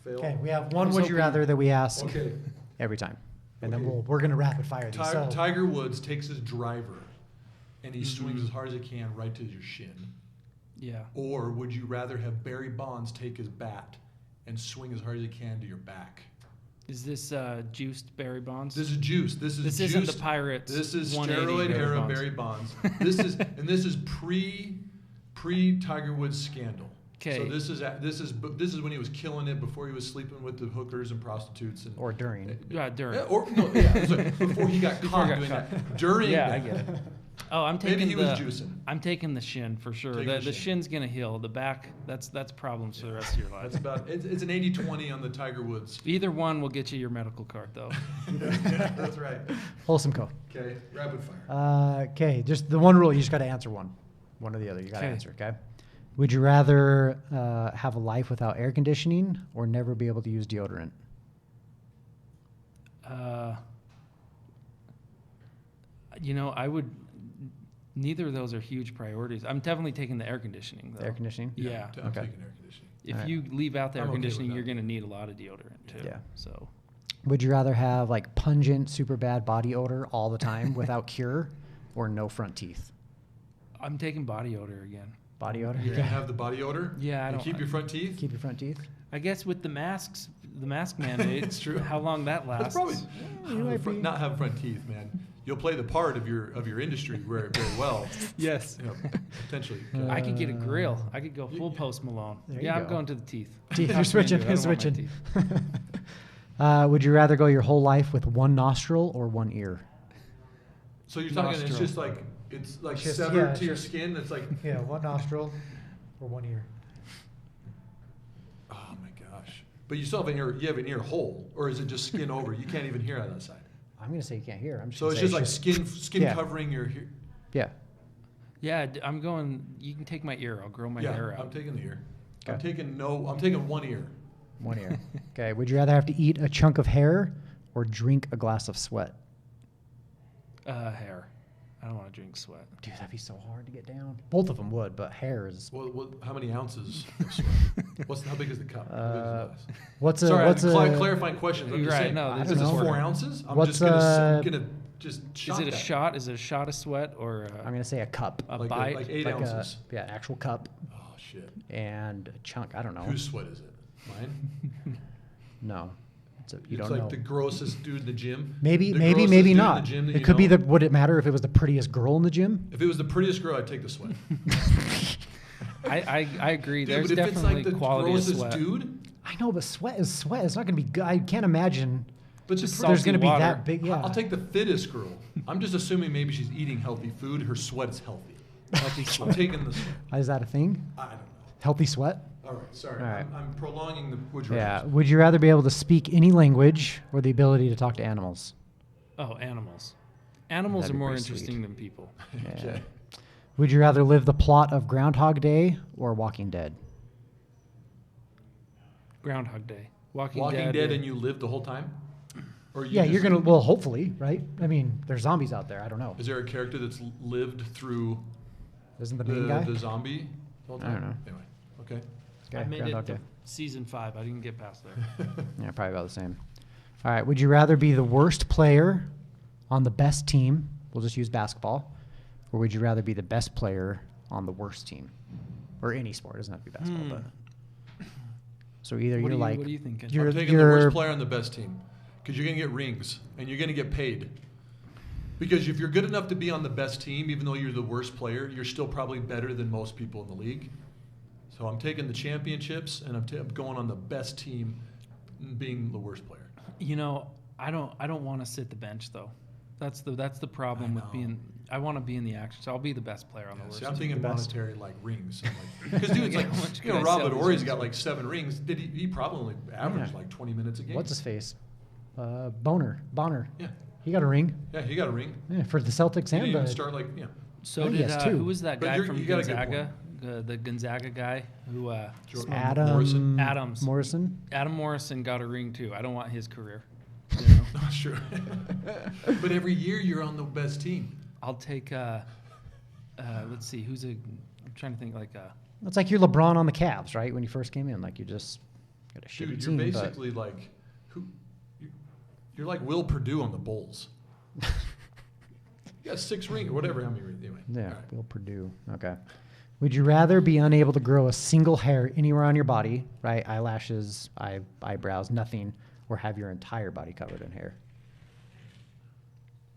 Fail. Okay, we have one was would you hoping- rather that we ask Okay. every time. And Okay. then we're going to rapid fire these. So, Tiger Woods takes his driver and he Mm-hmm. swings as hard as he can right to your shin. Yeah. Or would you rather have Barry Bonds take his bat and swing as hard as he can to your back? Is this juiced Barry Bonds? This is juice. This is This juiced. isn't the Pirates. This is 180 steroid era Bonds. Barry Bonds. This is pre Tiger Woods scandal. So Okay. this is when he was killing it before he was sleeping with the hookers and prostitutes and or during. Yeah, during. sorry, before he got Before he caught got doing caught. that. During Yeah, that. I get it. Oh, I'm taking Maybe he the. was juicing. I'm taking the shin for sure. Taking The, the the shin. shin's gonna heal. The back, that's problems for the rest of your life. That's about it's an 80-20 on the Tiger Woods. Either one will get you your medical card though. That's right. Wholesome Co. Okay, rapid fire. Okay, just the one rule, you just got to answer one or the other. You got to Okay. answer, okay? Would you rather have a life without air conditioning or never be able to use deodorant? I would. Neither of those are huge priorities. I'm definitely taking the air conditioning though. Air conditioning? Yeah. I'm Okay. taking air conditioning. If Alright. you leave out the air I'm okay with conditioning, that. you're gonna need a lot of deodorant too. Yeah. So. Would you rather have like pungent, super bad body odor all the time without cure or no front teeth? I'm taking body odor again. Body odor? You're gonna have the body odor. Yeah, I and don't. keep your front teeth. Keep your front teeth? I guess with the masks, the mask mandate. It's true. How long that lasts? That's probably you might be- not have front teeth, man. You'll play the part of your industry very well. Yes. You know, potentially. I could get a grill. I could go full Post Malone. There you Yeah, I'm go. going to the teeth. Teeth, Talk you're me switching. into it. I You're don't want my switching. teeth. Would you rather go your whole life with one nostril or one ear? So you're talking Nostril. it's like Just- severed yeah, to your just- skin. It's like Yeah, one nostril or one ear. oh my gosh. But you still have you have an ear hole, or is it just skin over? You can't even hear on that side. I'm going to say you can't hear. I'm just So gonna it's say just like skin Yeah. covering your ear. Yeah. Yeah, I'm going. You can take my ear. I'll grow my hair I'm out. taking the ear. Okay. I'm taking one ear. One ear. Okay. Would you rather have to eat a chunk of hair or drink a glass of sweat? Hair. I don't want to drink sweat. Dude, that'd be so hard to get down. Both of them would, but hair is. Well, how many ounces of sweat? How big is the cup? How big is the glass? What's a Sorry, what's a clarifying questions. I'm You're just right, saying. no, I is don't this know. 4 ounces? I'm What's, just gonna just Is shot it a that. shot? Is it a shot of sweat or I'm gonna say a cup. a Like bite? like 8 Like ounces. yeah, actual cup Oh shit. and a chunk. I don't know. Whose sweat is it? Mine. No, you It's don't like know. the grossest dude in the gym. Maybe, The maybe, grossest maybe dude in not. the gym that It you could be know. the. Would it matter if it was the prettiest girl in the gym? If it was the prettiest girl, I'd take the sweat. I agree. Dude, There's but if it's definitely like the quality of grossest sweat. dude, I know, but sweat is sweat. It's not gonna be good. I can't imagine. but Just the salty There's gonna be water. that big. Yeah. I'll take the fittest girl. I'm just assuming maybe she's eating healthy food. Her sweat is healthy. Healthy I'm sweat. taking the sweat. Is that a thing? I don't know. Healthy sweat? All right, sorry. All right. I'm prolonging the would you Yeah. rather. Would you rather be able to speak any language or the ability to talk to animals? Oh, animals. Animals That'd are be more pretty interesting sweet. than people. Yeah. Okay. Would you rather live the plot of Groundhog Day or Walking Dead? Groundhog Day. Walking Walking Dead. Dead and you lived the whole time? Or you Yeah, just- you're gonna. Well, hopefully, right? I mean, there's zombies out there. I don't know. Is there a character that's lived through Isn't the main guy? the zombie the whole I don't time? know. Anyway, okay. I Okay, made Groundhog it to Day. season 5. I didn't get past there. Yeah, probably about the same. All right. Would you rather be the worst player on the best team? We'll just use basketball. Or would you rather be the best player on the worst team, or any sport. It doesn't have to be basketball, but. So either What you're like, are you thinking? you're, I'm taking the you're worst player on the best team because you're going to get rings and you're going to get paid. Because if you're good enough to be on the best team, even though you're the worst player, you're still probably better than most people in the league. So I'm taking the championships and I'm going on the best team, being the worst player. You know, I don't want to sit the bench though. That's the problem with being. I want to be in the action, so I'll be the best player on the worst. See, I'm team. thinking monetary, like rings. Because dude, it's Yeah, like, how much you know, could I sell Robert these Ory's rings got for? like 7 rings. Did he probably averaged like 20 minutes a game? what's his face? Bonner. Yeah, He got a ring. yeah, he got a ring. Yeah, for the Celtics He and didn't even the. start like, yeah. So I think he did has two. who was that But guy you're- from you got a good Gonzaga? The Gonzaga guy who Adam Morrison. Adams. Morrison. Adam Morrison got a ring too. I don't want his career. You know? Not sure. But every year you're on the best team. I'll take. Let's see. I'm trying to think like. It's like you're LeBron on the Cavs, right? When you first came in, like you just got a shitty Dude, team. you're basically like, you're like Will Purdue on the Bulls. You got 6 rings or whatever. How many rings? Anyway. Yeah, All right. Will Purdue. Okay. Would you rather be unable to grow a single hair anywhere on your body, right? Eyelashes, eyebrows, nothing, or have your entire body covered in hair?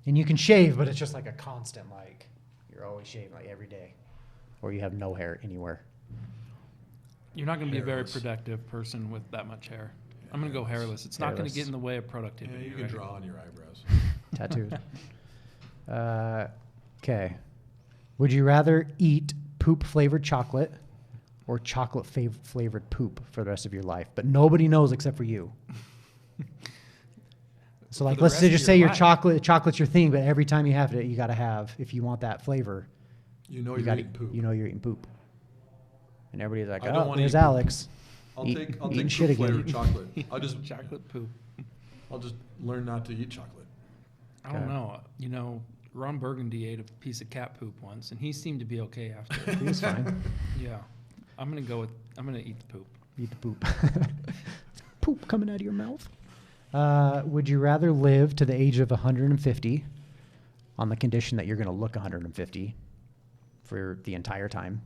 And you can shave, but it's just like a constant, like you're always shaving like every day, or you have no hair anywhere. You're not going to be a very Hairless. productive person with that much hair. I'm going to go hairless. It's not going to Hairless. get in the way of Yeah, productivity. you can right? draw on your eyebrows. Tattooed. Okay. Would you rather eat poop flavored chocolate or chocolate flavored poop for the rest of your life? But nobody knows except for you. So like, the let's rest say of just your say your life. chocolate's your thing, but every time you have it, you got to have, if you want that flavor, You know you you're got eating poop. you know you're eating poop. And everybody's like, I don't oh, wanna there's eat poop. Alex. I'll eat- take eating poop shit flavored again. chocolate. Chocolate poop. I'll just learn not to eat chocolate. I don't Okay. know. You know, Ron Burgundy ate a piece of cat poop once, and he seemed to be okay after. He was fine. Yeah, I'm gonna eat the poop. Eat the poop. Poop coming out of your mouth. Would you rather live to the age of 150 on the condition that you're going to look 150 for the entire time?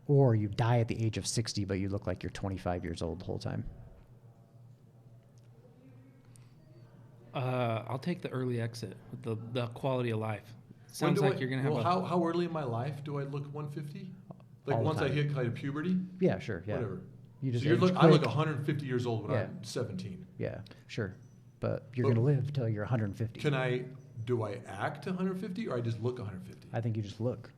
Or you die at the age of 60, but you look like you're 25 years old the whole time? I'll take the early exit with the quality of life. When Sounds do like you're gonna have how early in my life do I look 150? Like All the once I time. hit kind of puberty? Yeah, sure. Yeah. Whatever. You just So you're age I look quick. 150 years old when Yeah. I'm 17. Yeah, sure. But you're But- going to live till you're 150. Do I act 150 or I just look 150? I think you just look.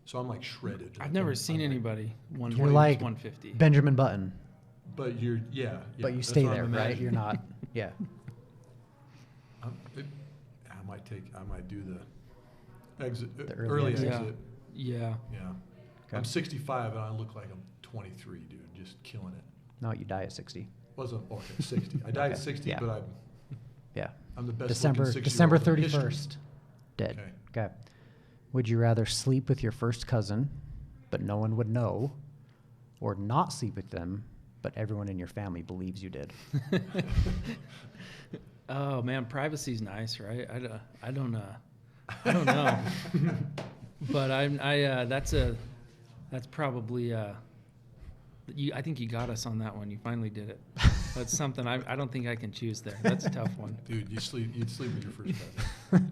So I'm like shredded. I've never I'm seen like- anybody You're like 150. Benjamin Button, But you're, yeah. but you that's stay what I'm there, right? imagining. You're not. Yeah. I might do the exit, The early, early exit. exit. Yeah. Yeah. Okay. I'm 65 and I look like I'm 23, dude, just killing it. No, you die at 60. Wasn't okay, 60. I died at Okay, 60, yeah. but Yeah. I'm the best December looking 6-year-old December in history. 31st. Dead. Okay. Okay. Would you rather sleep with your first cousin, but no one would know, or not sleep with them, but everyone in your family believes you did? Oh man, privacy's nice, right? I don't know. But that's probably I think you got us on that one. You finally did it. That's something I don't think I can choose there. That's a tough one. Dude, you'd sleep with your first cousin.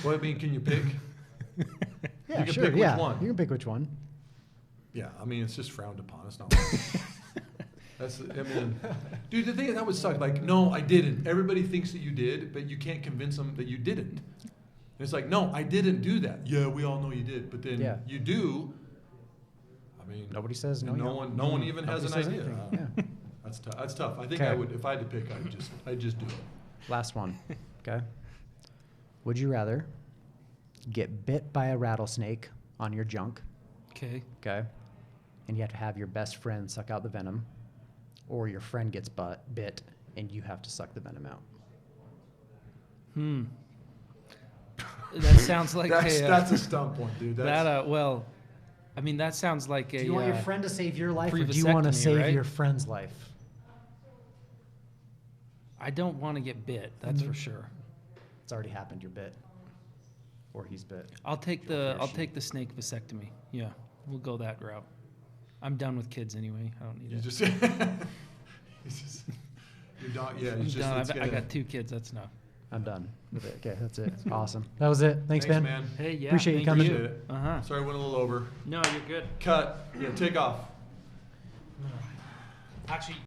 Well, I mean, can you pick? Yeah, You can sure. pick which yeah, one. you can pick which one. Yeah, I mean, it's just frowned upon. It's not. I mean, dude, the thing is, that would suck. Like, no, I didn't. Everybody thinks that you did, but you can't convince them that you didn't. And it's like, no, I didn't do that. Yeah, we all know you did, but then Yeah. you do. I mean, Nobody says no. and you no don't. one even Nobody has says an idea. anything. Yeah. That's tough. That's tough. I think Okay. I would, if I had to pick, I'd just do it. Last one. Okay. Would you rather get bit by a rattlesnake on your junk? Okay. Okay. And you have to have your best friend suck out the venom, or your friend gets bit and you have to suck the venom out. That sounds like That's a stump one, dude. That's, well, I mean that sounds like Do you want your friend to save your life, or do you pre-vasectomy, want to save right? your friend's life? I don't want to get bit. That's Mm-hmm. for sure. It's already happened. You're bit. or he's bit. I'll take the snake vasectomy. Yeah, we'll go that route. I'm done with kids anyway. I don't need You it. just, it's just, your dog, yeah, I'm it's just, done. it's I gonna- got 2 kids. That's enough. I'm done with it. Okay, that's it. Awesome. That was it. Thanks, Ben. man. Hey, yeah. Appreciate you thank coming. Appreciate it. Uh-huh. Sorry, I went a little over. No, you're good. Cut. Yeah, take off. Actually,